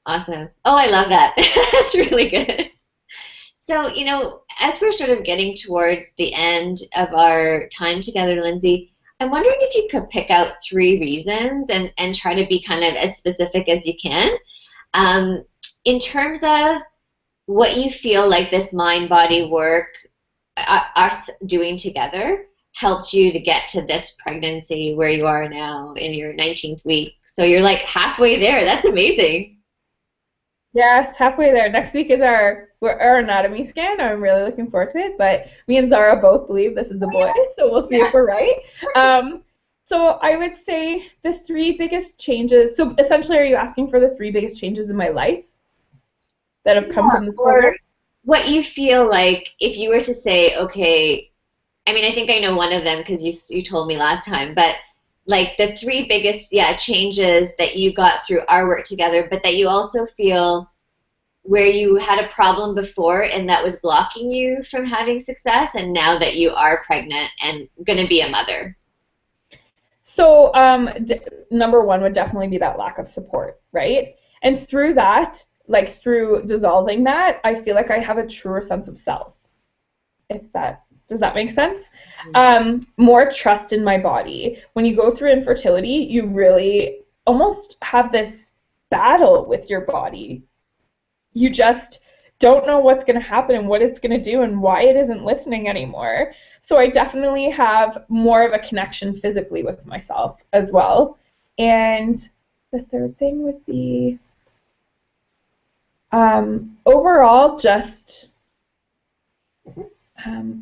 Awesome. Oh, I love that. That's really good. So, as we're sort of getting towards the end of our time together, Lindsey, I'm wondering if you could pick out three reasons and try to be kind of as specific as you can, um, in terms of what you feel like this mind body work, us doing together, helped you to get to this pregnancy where you are now in your 19th week. So you're like halfway there. That's amazing. Yeah, it's halfway there. Next week is our anatomy scan. I'm really looking forward to it. But me and Zara both believe this is a boy, so we'll see if we're right. So I would say the three biggest changes. So essentially, are you asking for the three biggest changes in my life that have come from this program? Or what you feel like if you were to say, okay, I mean, I think I know one of them because you told me last time, but like the three biggest, changes that you got through our work together, but that you also feel where you had a problem before and that was blocking you from having success, and now that you are pregnant and going to be a mother. So number one would definitely be that lack of support, right? And through that, like through dissolving that, I feel like I have a truer sense of self. Does that make sense? More trust in my body. When you go through infertility, you really almost have this battle with your body. You just don't know what's going to happen and what it's going to do and why it isn't listening anymore. So I definitely have more of a connection physically with myself as well. And the third thing would be overall just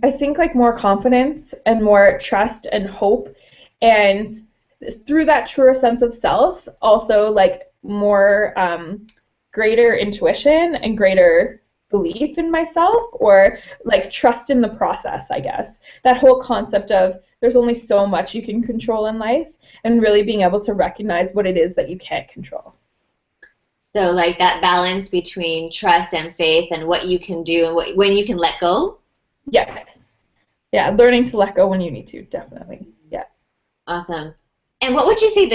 I think like more confidence and more trust and hope, and through that truer sense of self, also like more greater intuition and greater belief in myself, or like trust in the process, I guess. That whole concept of there's only so much you can control in life, and really being able to recognize what it is that you can't control. So like that balance between trust and faith and what you can do and when you can let go. Yes. Yeah, learning to let go when you need to, definitely. Yeah. Awesome. And what would you say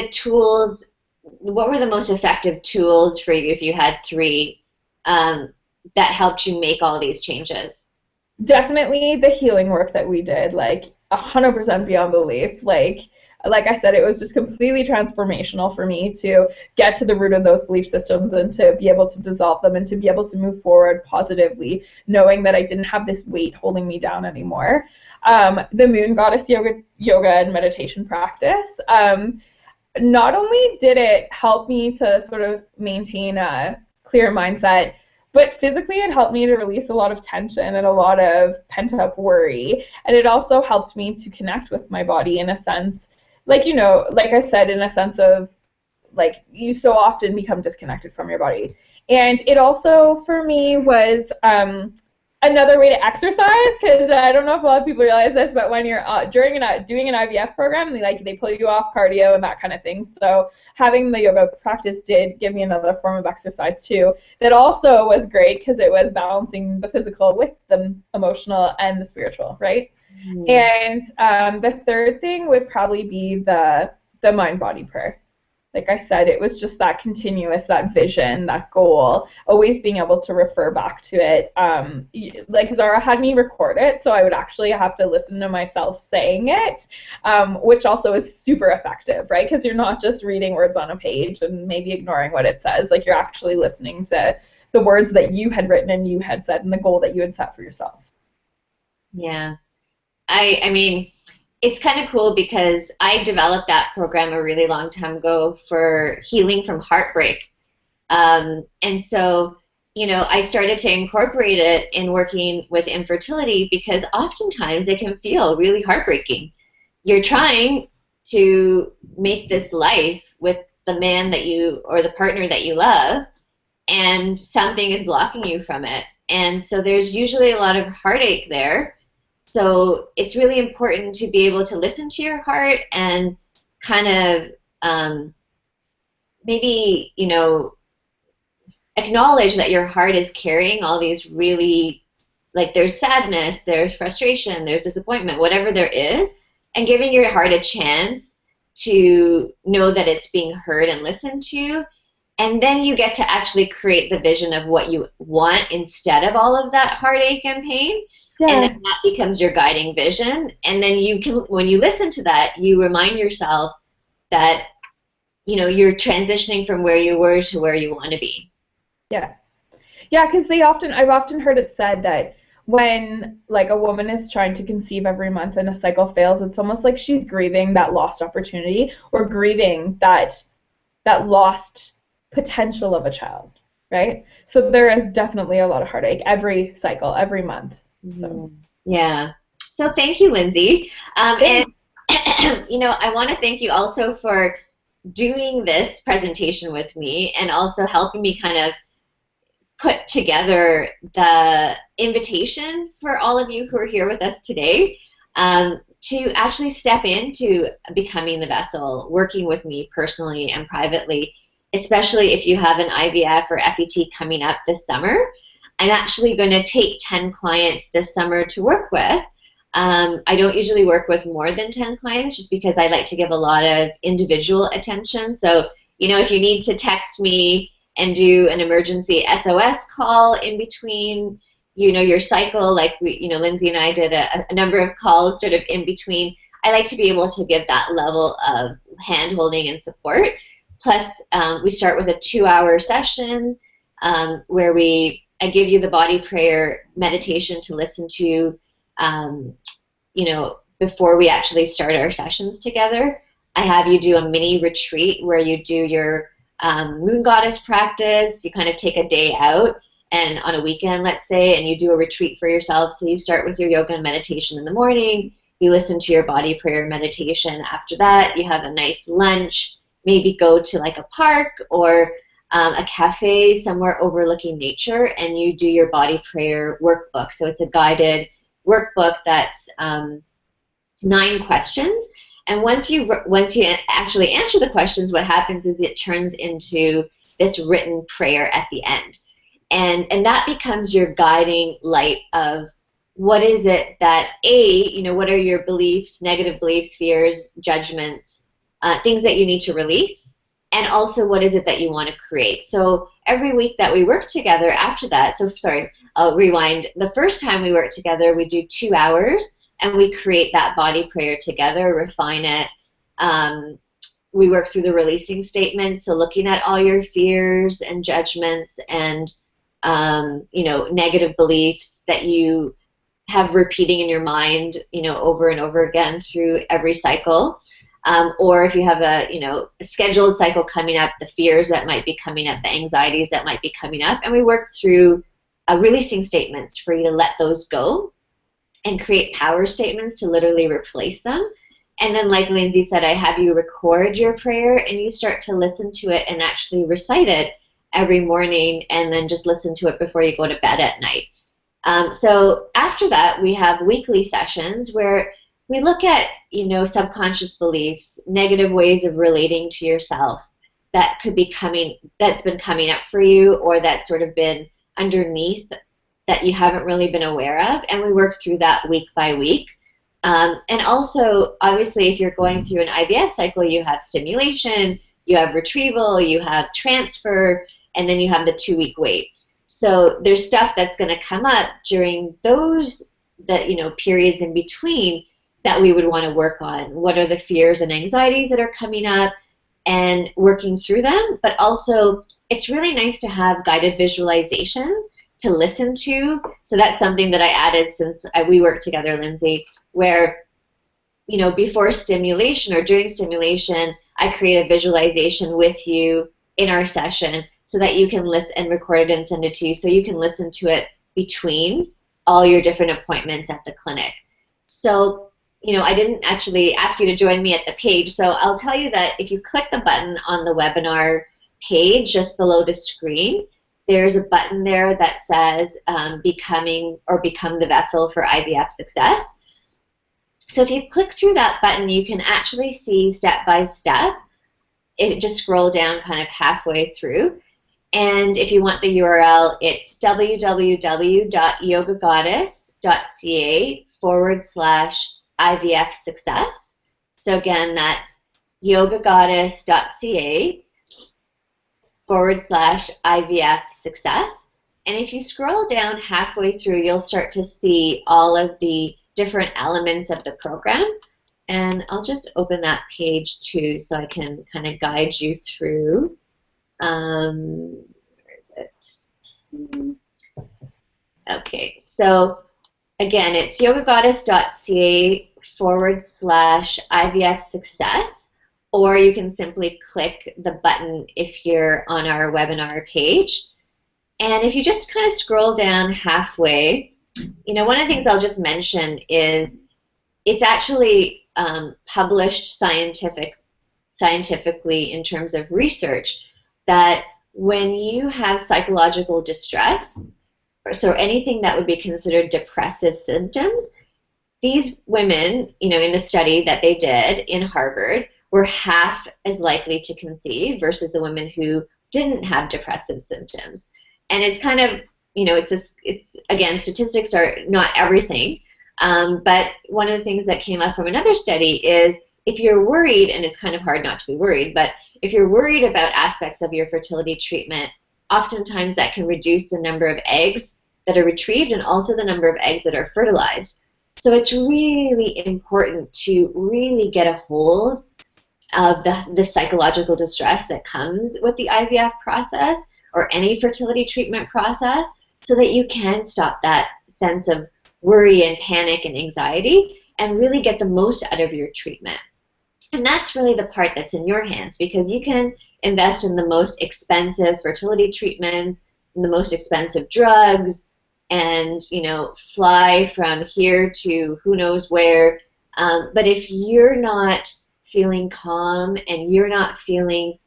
what were the most effective tools for you if you had three, that helped you make all these changes? Definitely the healing work that we did, like 100% beyond belief. Like I said, it was just completely transformational for me to get to the root of those belief systems and to be able to dissolve them and to be able to move forward positively, knowing that I didn't have this weight holding me down anymore. The Moon Goddess yoga and meditation practice, not only did it help me to sort of maintain a clear mindset, but physically it helped me to release a lot of tension and a lot of pent-up worry. And it also helped me to connect with my body in a sense, like I said, in a sense of like you so often become disconnected from your body. And it also for me was another way to exercise, because I don't know if a lot of people realize this, but when you're doing an IVF program, they pull you off cardio and that kind of thing. So having the yoga practice did give me another form of exercise too. That also was great because it was balancing the physical with the emotional and the spiritual, right? And the third thing would probably be the mind-body prayer. Like I said, it was just that continuous, that vision, that goal, always being able to refer back to it. Like Zara had me record it, so I would actually have to listen to myself saying it, which also is super effective, right? Because you're not just reading words on a page and maybe ignoring what it says. Like you're actually listening to the words that you had written and you had said and the goal that you had set for yourself. Yeah. I mean, it's kind of cool because I developed that program a really long time ago for healing from heartbreak. And so, I started to incorporate it in working with infertility because oftentimes it can feel really heartbreaking. You're trying to make this life with the man or the partner that you love, and something is blocking you from it. And so there's usually a lot of heartache there. So it's really important to be able to listen to your heart and kind of maybe, acknowledge that your heart is carrying all these really like there's sadness, there's frustration, there's disappointment, whatever there is, and giving your heart a chance to know that it's being heard and listened to. And then you get to actually create the vision of what you want instead of all of that heartache and pain. Yeah. And then that becomes your guiding vision. And then you can, when you listen to that, you remind yourself that, you know, you're transitioning from where you were to where you want to be. Yeah. Yeah, because I've often heard it said that when like a woman is trying to conceive every month and a cycle fails, it's almost like she's grieving that lost opportunity or grieving that lost potential of a child, right? So there is definitely a lot of heartache every cycle, every month. So yeah. So thank you, Lindsey. And you know, I want to thank you also for doing this presentation with me and also helping me kind of put together the invitation for all of you who are here with us today to actually step into becoming the vessel, working with me personally and privately, especially if you have an IVF or FET coming up this summer. I'm actually going to take 10 clients this summer to work with. I don't usually work with more than 10 clients just because I like to give a lot of individual attention. So, you know, if you need to text me and do an emergency SOS call in between, you know, your cycle, like we, you know, Lindsey and I did a number of calls sort of in between. I like to be able to give that level of hand-holding and support. Plus, we start with a 2-hour session where I give you the body prayer meditation to listen to, you know, before we actually start our sessions together. I have you do a mini retreat where you do your moon goddess practice. You kind of take a day out and on a weekend, let's say, and you do a retreat for yourself. So you start with your yoga and meditation in the morning. You listen to your body prayer meditation. After that, you have a nice lunch. Maybe go to like a park or a cafe somewhere overlooking nature, and you do your body prayer workbook. So it's a guided workbook that's 9 questions. And once you actually answer the questions, what happens is it turns into this written prayer at the end. And that becomes your guiding light of what is it that, you know, what are your beliefs, negative beliefs, fears, judgments, things that you need to release, and also what is it that you want to create. So every week that we work together after that, so sorry, I'll rewind. The first time we work together, we do 2 hours, and we create that body prayer together, refine it. We work through the releasing statement, so looking at all your fears and judgments and you know, negative beliefs that you have repeating in your mind, you know, over and over again through every cycle. Or if you have a, you know, a scheduled cycle coming up, the fears that might be coming up, the anxieties that might be coming up, and we work through releasing statements for you to let those go and create power statements to literally replace them. And then, like Lindsey said, I have you record your prayer and you start to listen to it and actually recite it every morning, and then just listen to it before you go to bed at night. So after that, we have weekly sessions where we look at, you know, subconscious beliefs, negative ways of relating to yourself that could be that's been coming up for you, or that's sort of been underneath that you haven't really been aware of, and we work through that week by week. And also, obviously, if you're going through an IVF cycle, you have stimulation, you have retrieval, you have transfer, and then you have the 2-week wait. So there's stuff that's going to come up during those periods in between that we would want to work on. What are the fears and anxieties that are coming up, and working through them. But also, it's really nice to have guided visualizations to listen to. So that's something that I added since we worked together, Lindsey, where, you know, before stimulation or during stimulation, I create a visualization with you in our session so that you can listen and record it and send it to you, so you can listen to it between all your different appointments at the clinic. So, you know, I didn't actually ask you to join me at the page, so I'll tell you that if you click the button on the webinar page just below the screen, there's a button there that says Become the Vessel for IVF Success. So if you click through that button, you can actually see step by step. Just scroll down kind of halfway through. And if you want the URL, it's www.yogagoddess.ca/IVF Success. So again, that's yogagoddess.ca/IVF Success. And if you scroll down halfway through, you'll start to see all of the different elements of the program. And I'll just open that page too so I can kind of guide you through. Where is it? Okay, so again, it's yogagoddess.ca/IVF Success, or you can simply click the button if you're on our webinar page. And if you just kind of scroll down halfway, you know, one of the things I'll just mention is it's actually published scientifically in terms of research that when you have psychological distress, so anything that would be considered depressive symptoms, these women, you know, in the study that they did in Harvard, were half as likely to conceive versus the women who didn't have depressive symptoms. And it's kind of, you know, it's again, statistics are not everything, but one of the things that came up from another study is if you're worried, and it's kind of hard not to be worried, but if you're worried about aspects of your fertility treatment, oftentimes that can reduce the number of eggs that are retrieved and also the number of eggs that are fertilized. So it's really important to really get a hold of the psychological distress that comes with the IVF process or any fertility treatment process so that you can stop that sense of worry and panic and anxiety and really get the most out of your treatment. And that's really the part that's in your hands, because you can invest in the most expensive fertility treatments, and the most expensive drugs, and, you know, fly from here to who knows where. But if you're not feeling calm and you're not feeling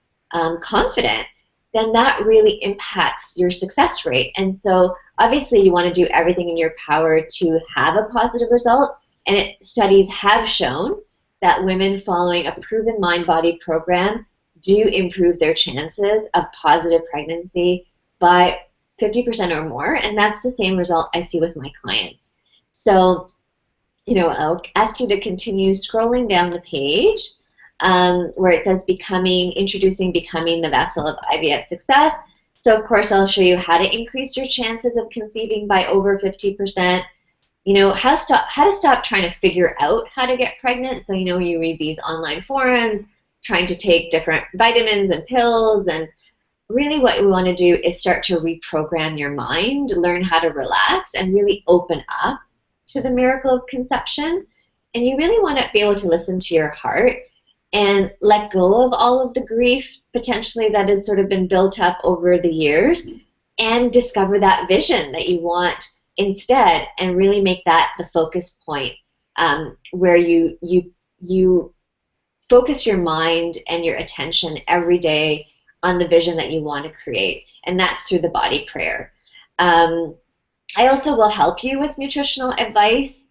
confident, then that really impacts your success rate. And so obviously you want to do everything in your power to have a positive result. And studies have shown that women following a proven mind-body program do improve their chances of positive pregnancy by 50% or more, and that's the same result I see with my clients. So, you know, I'll ask you to continue scrolling down the page where it says introducing becoming the vessel of IVF Success. So of course I'll show you how to increase your chances of conceiving by over 50%. You know, how to stop trying to figure out how to get pregnant. So, you know, you read these online forums, trying to take different vitamins and pills, and really what we want to do is start to reprogram your mind, learn how to relax, and really open up to the miracle of conception. And you really want to be able to listen to your heart and let go of all of the grief potentially that has sort of been built up over the years, and discover that vision that you want instead, and really make that the focus point, where you focus your mind and your attention every day on the vision that you want to create, and that's through the body prayer. I also will help you with nutritional advice,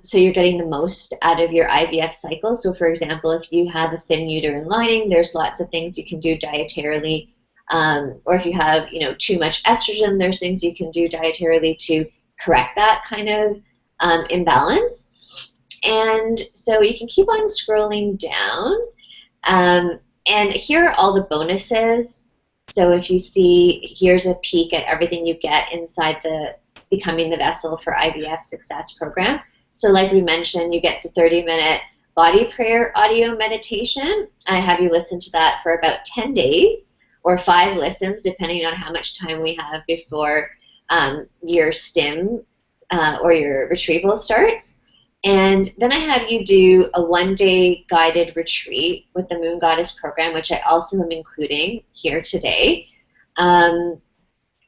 so you're getting the most out of your IVF cycle. So for example, if you have a thin uterine lining, there's lots of things you can do dietarily, or if you have, you know, too much estrogen, there's things you can do dietarily to correct that kind of imbalance. And so you can keep on scrolling down. And here are all the bonuses. So if you see, here's a peek at everything you get inside the Becoming the Vessel for IVF Success program. So like we mentioned, you get the 30-minute body prayer audio meditation. I have you listen to that for about 10 days or 5 listens, depending on how much time we have before your stim or your retrieval starts. And then I have you do a 1-day guided retreat with the Moon Goddess program, which I also am including here today. And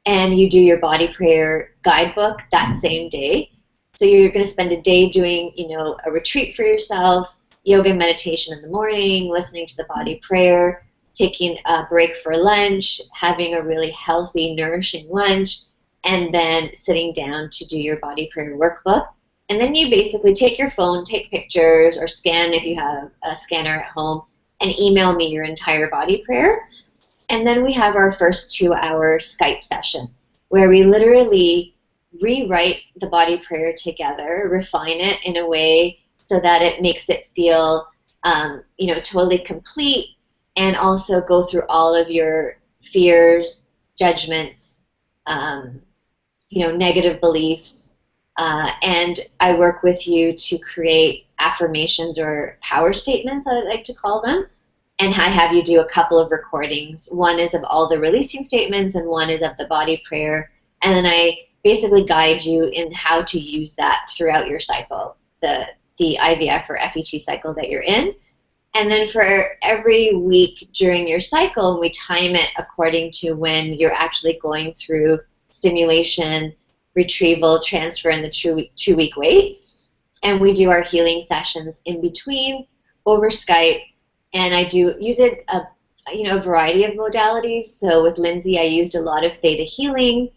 you do your body prayer guidebook that same day. So you're going to spend a day doing, you know, a retreat for yourself, yoga and meditation in the morning, listening to the body prayer, taking a break for lunch, having a really healthy, nourishing lunch, and then sitting down to do your body prayer workbook. And then you basically take your phone, take pictures, or scan if you have a scanner at home, and email me your entire body prayer. And then we have our first 2-hour Skype session where we literally rewrite the body prayer together, refine it in a way so that it makes it feel, totally complete, and also go through all of your fears, judgments, um, negative beliefs. And I work with you to create affirmations or power statements, I like to call them. And I have you do a couple of recordings. One is of all the releasing statements, and one is of the body prayer. And then I basically guide you in how to use that throughout your cycle, the IVF or FET cycle that you're in. And then for every week during your cycle, we time it according to when you're actually going through stimulation, retrieval, transfer, and the 2-week wait. And we do our healing sessions in between over Skype. And I do use it a variety of modalities. So with Lindsey, I used a lot of theta healing.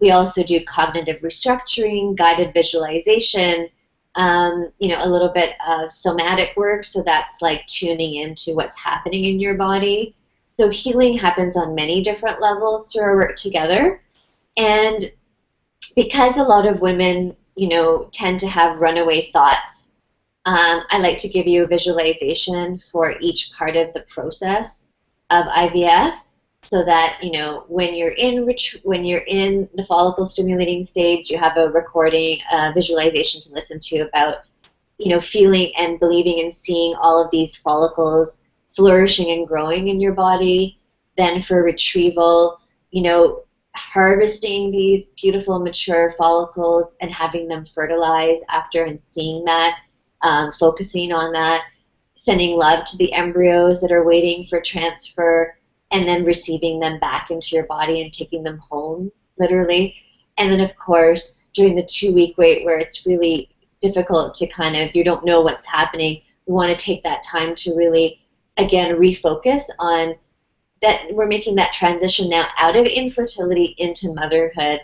We also do cognitive restructuring, guided visualization, a little bit of somatic work. So that's like tuning into what's happening in your body. So healing happens on many different levels through our work together. And because a lot of women, tend to have runaway thoughts, I like to give you a visualization for each part of the process of IVF, so that when you're in the follicle stimulating stage, you have a recording, visualization to listen to about feeling and believing and seeing all of these follicles flourishing and growing in your body. Then for retrieval, harvesting these beautiful mature follicles and having them fertilize after, and seeing that. Focusing on that, sending love to the embryos that are waiting for transfer, and then receiving them back into your body and taking them home, literally. And then, of course, during the 2-week wait, where it's really difficult to you don't know what's happening, we want to take that time to really, again, refocus on that we're making that transition now out of infertility into motherhood,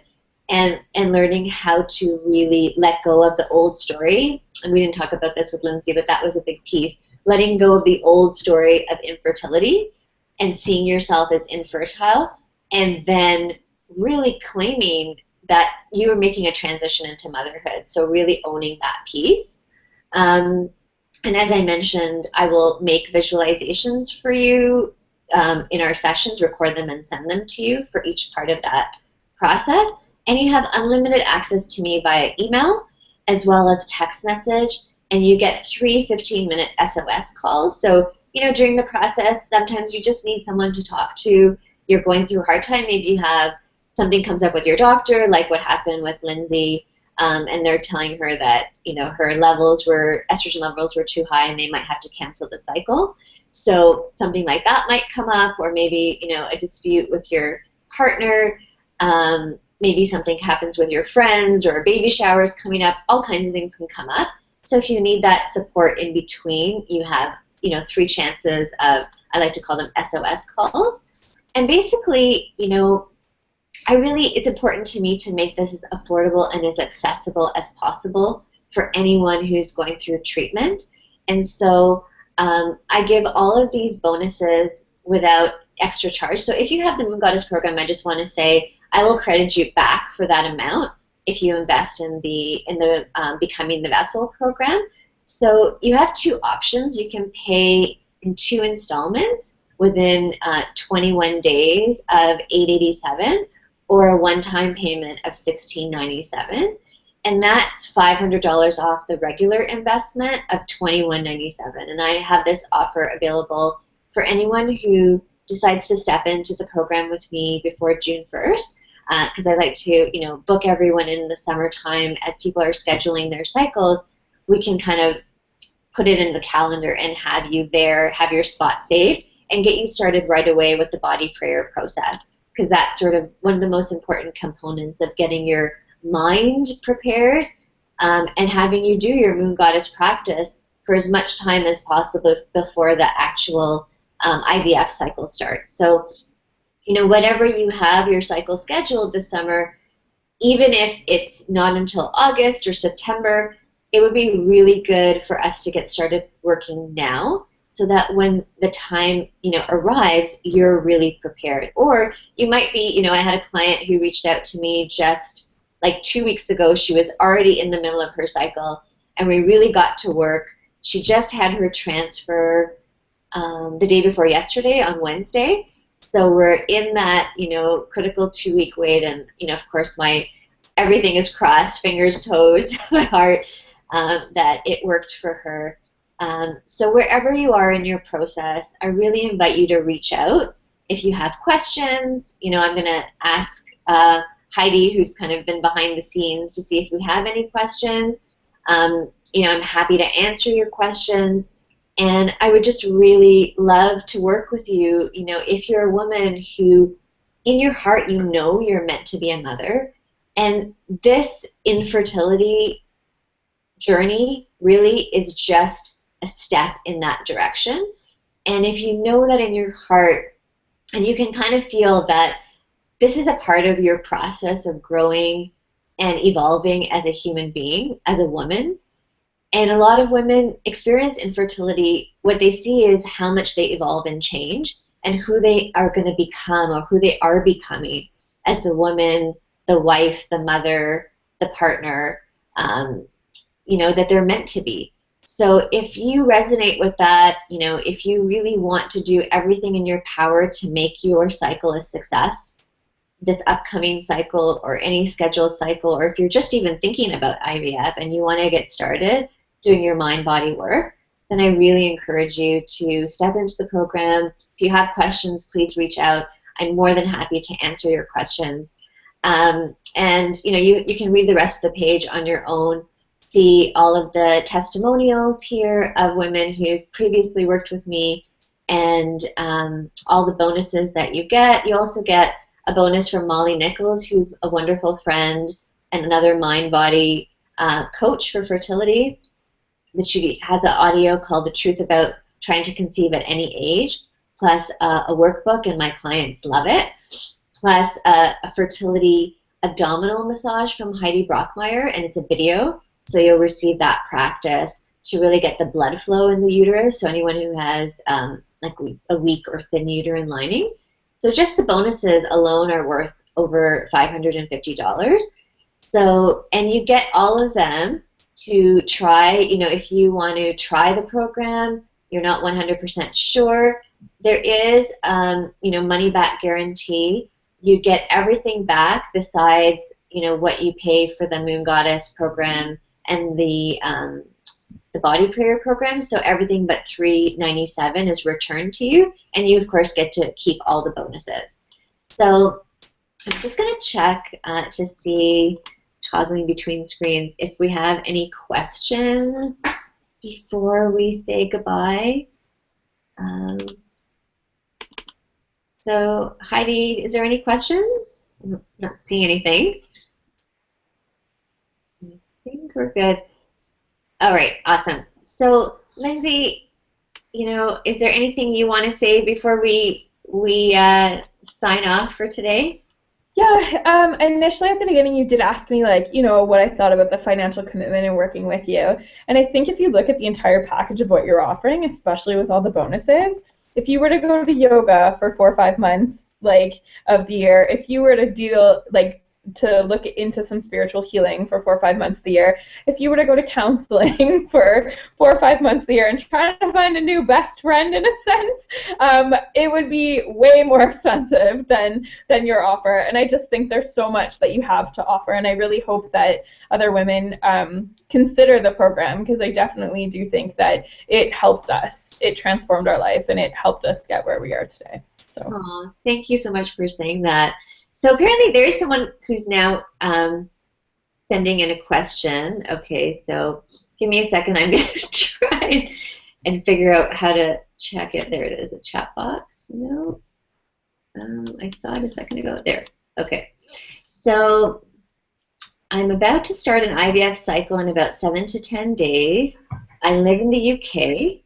and learning how to really let go of the old story. And we didn't talk about this with Lindsey, but that was a big piece. Letting go of the old story of infertility and seeing yourself as infertile, and then really claiming that you are making a transition into motherhood. So really owning that piece. And as I mentioned, I will make visualizations for you in our sessions, record them and send them to you for each part of that process. And you have unlimited access to me via email as well as text message, and you get 3 15-minute SOS calls. So, during the process, sometimes you just need someone to talk to. You're going through a hard time. Maybe you have something comes up with your doctor, like what happened with Lindsey, and they're telling her that, her estrogen levels were too high and they might have to cancel the cycle. So something like that might come up, or maybe, a dispute with your partner. Maybe something happens with your friends, or a baby shower is coming up. All kinds of things can come up. So if you need that support in between, you have 3 chances of, I like to call them SOS calls. And basically, it's important to me to make this as affordable and as accessible as possible for anyone who's going through treatment. And so I give all of these bonuses without extra charge. So if you have the Moon Goddess program, I just want to say I will credit you back for that amount if you invest in the Becoming the Vessel program. So you have 2 options. You can pay in 2 installments within 21 days of $887, or a one-time payment of $1697. And that's $500 off the regular investment of $2197. And I have this offer available for anyone who decides to step into the program with me before June 1st, because I like to, book everyone in the summertime as people are scheduling their cycles. We can kind of put it in the calendar and have you there, have your spot saved, and get you started right away with the body prayer process, because that's sort of one of the most important components of getting your mind prepared, and having you do your Moon Goddess practice for as much time as possible before the actual IVF cycle starts. So, whatever you have your cycle scheduled this summer, even if it's not until August or September, it would be really good for us to get started working now, so that when the time, arrives, you're really prepared. Or you might be, I had a client who reached out to me just like 2 weeks ago. She was already in the middle of her cycle, and we really got to work. She just had her transfer the day before yesterday on Wednesday. So we're in that, critical 2-week wait, and, of course, everything is crossed, fingers, toes, my heart, that it worked for her. So wherever you are in your process, I really invite you to reach out. If you have questions, I'm going to ask Heidi, who's kind of been behind the scenes, to see if we have any questions. I'm happy to answer your questions. And I would just really love to work with you, if you're a woman who, in your heart, you're meant to be a mother. And this infertility journey really is just a step in that direction. And if you know that in your heart, and you can kind of feel that this is a part of your process of growing and evolving as a human being, as a woman. And a lot of women experience infertility. What they see is how much they evolve and change, and who they are going to become, or who they are becoming as the woman, the wife, the mother, the partner, that they're meant to be. So if you resonate with that, if you really want to do everything in your power to make your cycle a success, this upcoming cycle or any scheduled cycle, or if you're just even thinking about IVF and you want to get started doing your mind-body work, then I really encourage you to step into the program. If you have questions, please reach out. I'm more than happy to answer your questions. And you can read the rest of the page on your own, see all of the testimonials here of women who previously worked with me, and all the bonuses that you get. You also get a bonus from Molly Nichols, who's a wonderful friend and another mind-body coach for fertility. That she has an audio called The Truth About Trying to Conceive at Any Age, plus a workbook, and my clients love it, plus a fertility abdominal massage from Heidi Brockmeyer, and it's a video, so you'll receive that practice to really get the blood flow in the uterus, so anyone who has like a weak or thin uterine lining. So just the bonuses alone are worth over $550. So, and you get all of them to try, if you want to try the program, you're not 100% sure, there is, money back guarantee. You get everything back besides, what you pay for the Moon Goddess program and the Body Prayer program. So everything but $397 is returned to you, and you of course get to keep all the bonuses. So I'm just going to check to see, toggling between screens, if we have any questions before we say goodbye. So Heidi, is there any questions? I'm not seeing anything. I think we're good. All right, awesome. So Lindsey, is there anything you want to say before we sign off for today? Yeah, initially at the beginning you did ask me, what I thought about the financial commitment and working with you. And I think if you look at the entire package of what you're offering, especially with all the bonuses, if you were to go to yoga for 4 or 5 months, of the year, if you were to do, to look into some spiritual healing for 4 or 5 months of the year, if you were to go to counseling for 4 or 5 months of the year and try to find a new best friend, in a sense, it would be way more expensive than your offer. And I just think there's so much that you have to offer, and I really hope that other women consider the program, because I definitely do think that it helped us. It transformed our life, and it helped us get where we are today. So. Aww, thank you so much for saying that. So apparently there is someone who's now sending in a question. Okay, so give me a second. I'm going to try and figure out how to check it. There it is, a chat box. No, I saw it a second ago. There. Okay. So I'm about to start an IVF cycle in about 7 to 10 days. I live in the UK.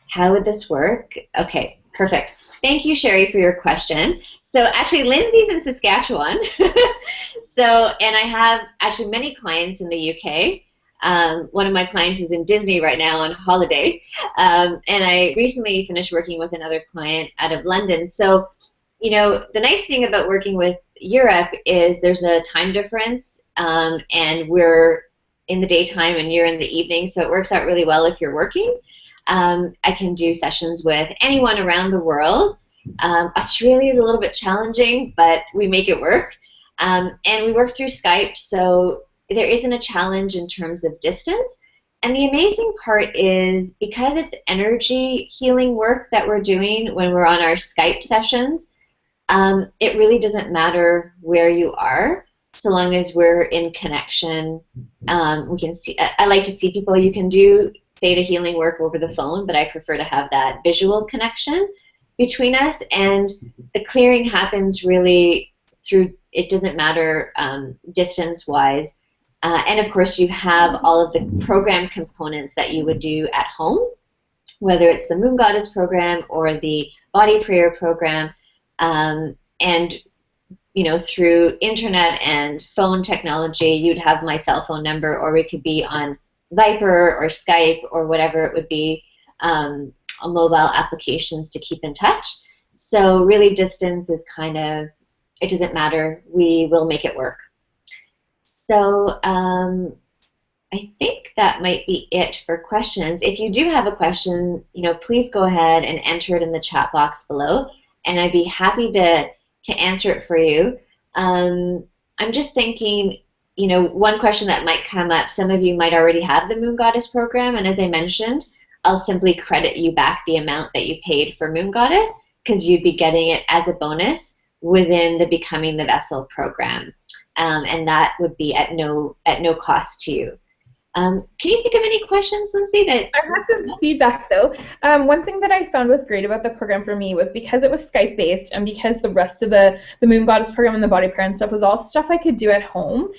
How would this work? Okay, perfect. Thank you, Sherry, for your question. So actually, Lindsey's in Saskatchewan. And I have actually many clients in the UK. One of my clients is in Disney right now on holiday, and I recently finished working with another client out of London. So, the nice thing about working with Europe is there's a time difference, and we're in the daytime and you're in the evening, so it works out really well if you're working. I can do sessions with anyone around the world. Australia is a little bit challenging, but we make it work. And we work through Skype, so there isn't a challenge in terms of distance. And the amazing part is because it's energy healing work that we're doing when we're on our Skype sessions, it really doesn't matter where you are, so long as we're in connection. We can see. I like to see people. You can do theta healing work over the phone, but I prefer to have that visual connection between us. And the clearing happens really through. It doesn't matter distance-wise. And of course, you have all of the program components that you would do at home, whether it's the Moon Goddess program or the Body Prayer program. And through internet and phone technology, you'd have my cell phone number, or we could be on Viper or Skype or whatever it would be, on mobile applications to keep in touch. So really, distance is kind of, it doesn't matter. We will make it work. So I think that might be it for questions. If you do have a question, please go ahead and enter it in the chat box below, and I'd be happy to answer it for you. I'm just thinking, one question that might come up, some of you might already have the Moon Goddess program, and as I mentioned, I'll simply credit you back the amount that you paid for Moon Goddess, because you'd be getting it as a bonus within the Becoming the Vessel program. And that would be at no cost to you. Can you think of any questions, Lindsey? I had some feedback though. One thing that I found was great about the program for me was because it was Skype based, and because the rest of the Moon Goddess program and the Body Prayer and stuff was all stuff I could do at home.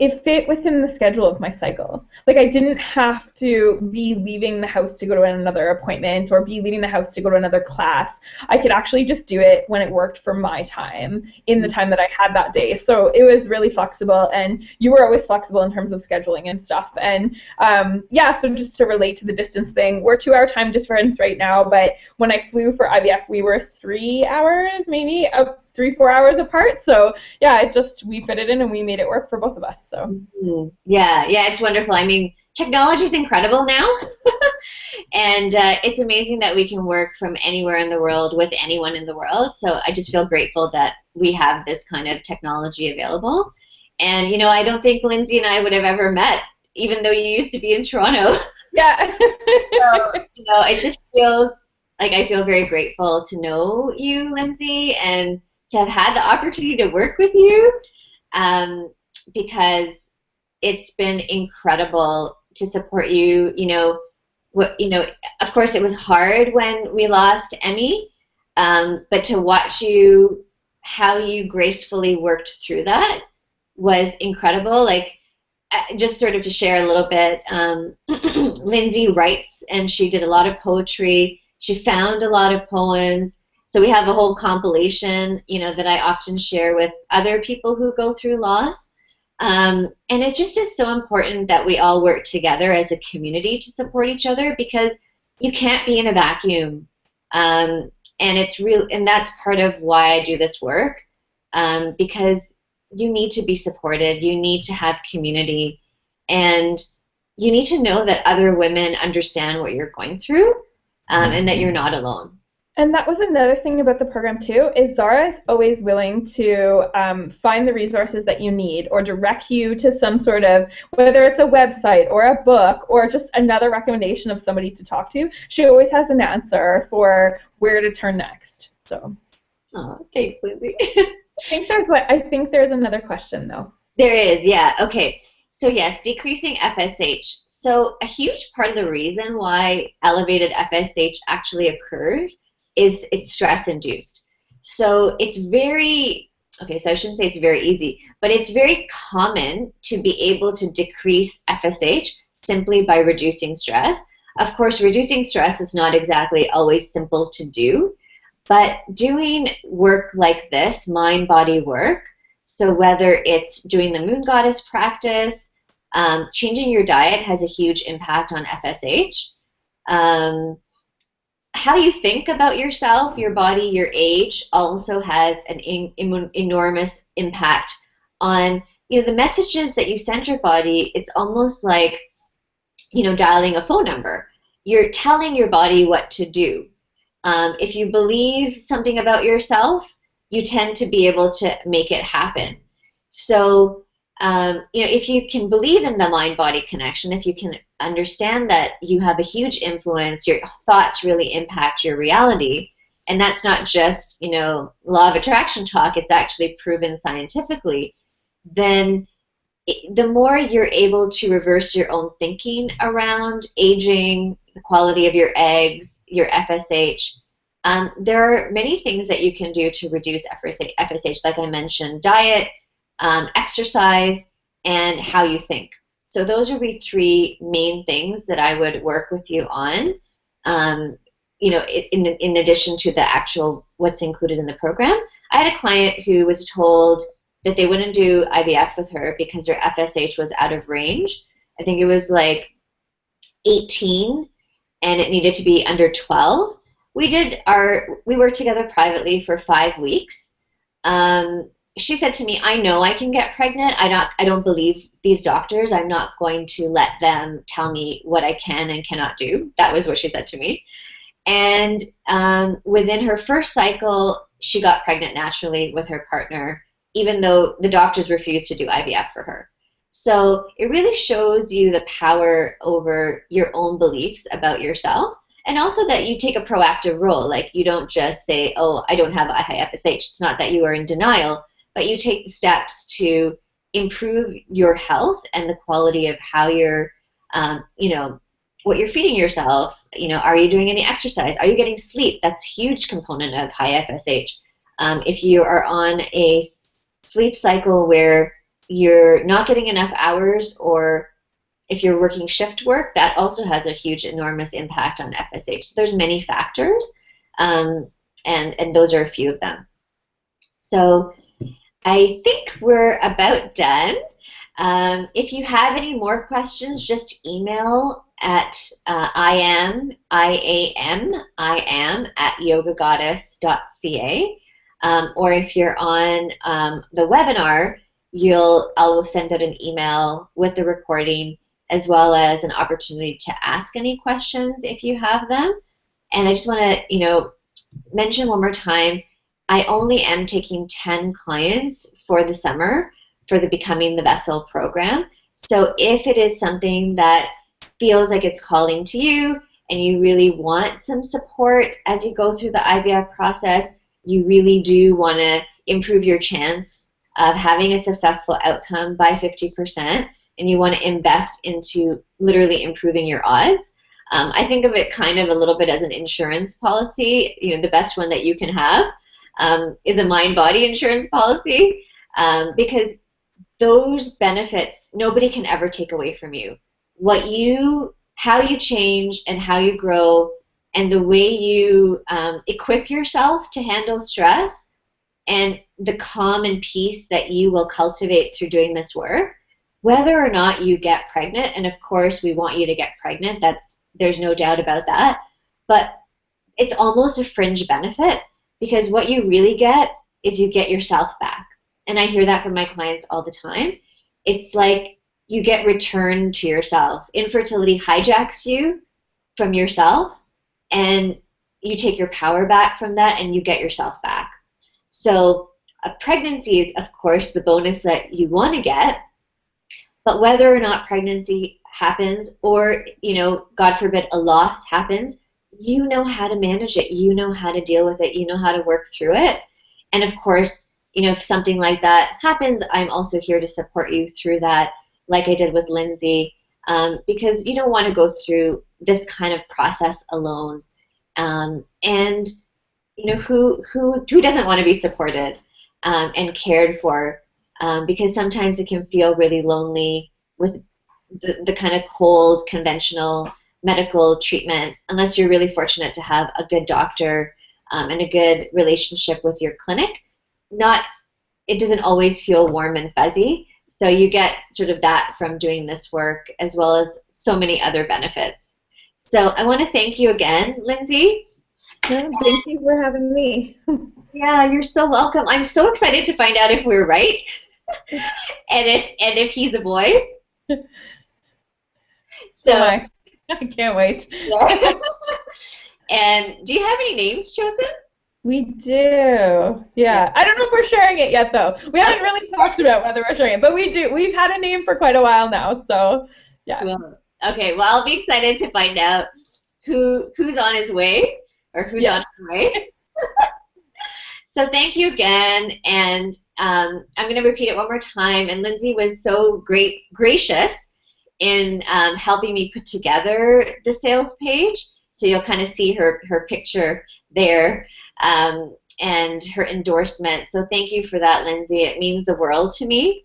It fit within the schedule of my cycle. Like, I didn't have to be leaving the house to go to another appointment or be leaving the house to go to another class. I could actually just do it when it worked for my time, in the time that I had that day. So it was really flexible, and you were always flexible in terms of scheduling and stuff. And so just to relate to the distance thing, we're 2-hour time difference right now, but when I flew for IVF, we were 3 hours, maybe, 3-4 hours apart. So yeah, we fit it in and we made it work for both of us. So yeah, it's wonderful. I mean, technology is incredible now, and it's amazing that we can work from anywhere in the world with anyone in the world. So I just feel grateful that we have this kind of technology available. And I don't think Lindsey and I would have ever met, even though you used to be in Toronto. Yeah. So it just feels like I feel very grateful to know you, Lindsey, and to have had the opportunity to work with you, because it's been incredible to support you. Of course, it was hard when we lost Emmy, but to watch you, how you gracefully worked through that was incredible. Like, just sort of to share a little bit, Lindsey writes, and she did a lot of poetry. She found a lot of poems. So we have a whole compilation, that I often share with other people who go through loss. And it just is so important that we all work together as a community to support each other, because you can't be in a vacuum. And that's part of why I do this work, because you need to be supported. You need to have community, and you need to know that other women understand what you're going through, and that you're not alone. And that was another thing about the program too, is Zara is always willing to find the resources that you need, or direct you to some sort of, whether it's a website or a book or just another recommendation of somebody to talk to. She always has an answer for where to turn next. So. Oh, thanks, Lindsey. I think there's another question though. There is, yeah. Okay. So yes, decreasing FSH. So a huge part of the reason why elevated FSH actually occurs is it's stress induced. So it's so I shouldn't say it's very easy, but it's very common to be able to decrease FSH simply by reducing stress. Of course, reducing stress is not exactly always simple to do, but doing work like this, mind-body work, so whether it's doing the Moon Goddess practice, Changing your diet has a huge impact on FSH. Um, how you think about yourself, your body, your age also has an enormous impact on, the messages that you send your body. It's almost like, dialing a phone number. You're telling your body what to do. If you believe something about yourself, you tend to be able to make it happen. So, if you can believe in the mind-body connection, if you can understand that you have a huge influence, your thoughts really impact your reality, and that's not just, law of attraction talk, it's actually proven scientifically, then the more you're able to reverse your own thinking around aging, the quality of your eggs, your FSH, there are many things that you can do to reduce FSH, like I mentioned: diet, exercise, and how you think. So those would be three main things that I would work with you on, in addition to the actual what's included in the program. I had a client who was told that they wouldn't do IVF with her because her FSH was out of range. I think it was like 18 and it needed to be under 12. We worked together privately for 5 weeks. She said to me, I know I can get pregnant. I don't believe these doctors. I'm not going to let them tell me what I can and cannot do. That was what she said to me. And within her first cycle, she got pregnant naturally with her partner, even though the doctors refused to do IVF for her. So it really shows you the power over your own beliefs about yourself, and also that you take a proactive role. Like, you don't just say, oh, I don't have a high FSH. It's not that you are in denial, but you take the steps to improve your health and the quality of how you're, what you're feeding yourself. Are you doing any exercise? Are you getting sleep? That's a huge component of high FSH. If you are on a sleep cycle where you're not getting enough hours, or if you're working shift work, that also has a huge, enormous impact on FSH. So there's many factors, and those are a few of them. So I think we're about done. If you have any more questions, just email at iam@yogagoddess.ca. Or if you're on the webinar, I will send out an email with the recording, as well as an opportunity to ask any questions if you have them. And I just want to, mention one more time, I only am taking 10 clients for the summer for the Becoming the Vessel program. So if it is something that feels like it's calling to you and you really want some support as you go through the IVF process, you really do want to improve your chance of having a successful outcome by 50%, and you want to invest into literally improving your odds. I think of it kind of a little bit as an insurance policy. The best one that you can have is a mind-body insurance policy, because those benefits nobody can ever take away from you. How you change and how you grow, and the way you equip yourself to handle stress, and the calm and peace that you will cultivate through doing this work, whether or not you get pregnant. And of course, we want you to get pregnant. There's no doubt about that. But it's almost a fringe benefit, because what you really get is you get yourself back. And I hear that from my clients all the time. It's like you get returned to yourself. Infertility hijacks you from yourself, and you take your power back from that, and you get yourself back. So a pregnancy is, of course, the bonus that you want to get, but whether or not pregnancy happens, or, God forbid, a loss happens, you know how to manage it. You know how to deal with it. You know how to work through it. And of course, if something like that happens, I'm also here to support you through that, like I did with Lindsey, because you don't want to go through this kind of process alone. And who doesn't want to be supported and cared for? Because sometimes it can feel really lonely with the kind of cold, conventional medical treatment, unless you're really fortunate to have a good doctor and a good relationship with your clinic. It doesn't always feel warm and fuzzy. So you get sort of that from doing this work, as well as so many other benefits. So I want to thank you again, Lindsey. Yeah, thank you for having me. Yeah, you're so welcome. I'm so excited to find out if we're right and if he's a boy. So am So I. I can't wait. yeah. And do you have any names chosen? We do. Yeah. Yeah. I don't know if we're sharing it yet, though. We haven't really talked about whether we're sharing it, but we do. We've had a name for quite a while now, so yeah. Cool. Okay, well, I'll be excited to find out who's on his way or who's Yeah. on his way. So thank you again, and I'm going to repeat it one more time. And Lindsey was so gracious in helping me put together the sales page. So you'll kind of see her picture there and her endorsement. So thank you for that, Lindsey. It means the world to me.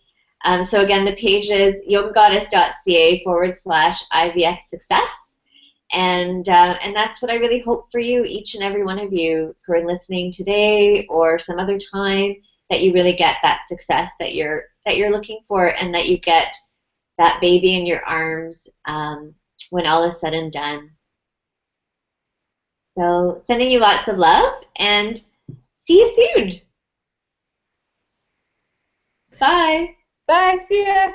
So again, the page is yogagoddess.ca/IVF Success. And that's what I really hope for you, each and every one of you who are listening today or some other time, that you really get that success that you're looking for, and that you get that baby in your arms when all is said and done. So sending you lots of love, and see you soon. Bye. Bye. See ya.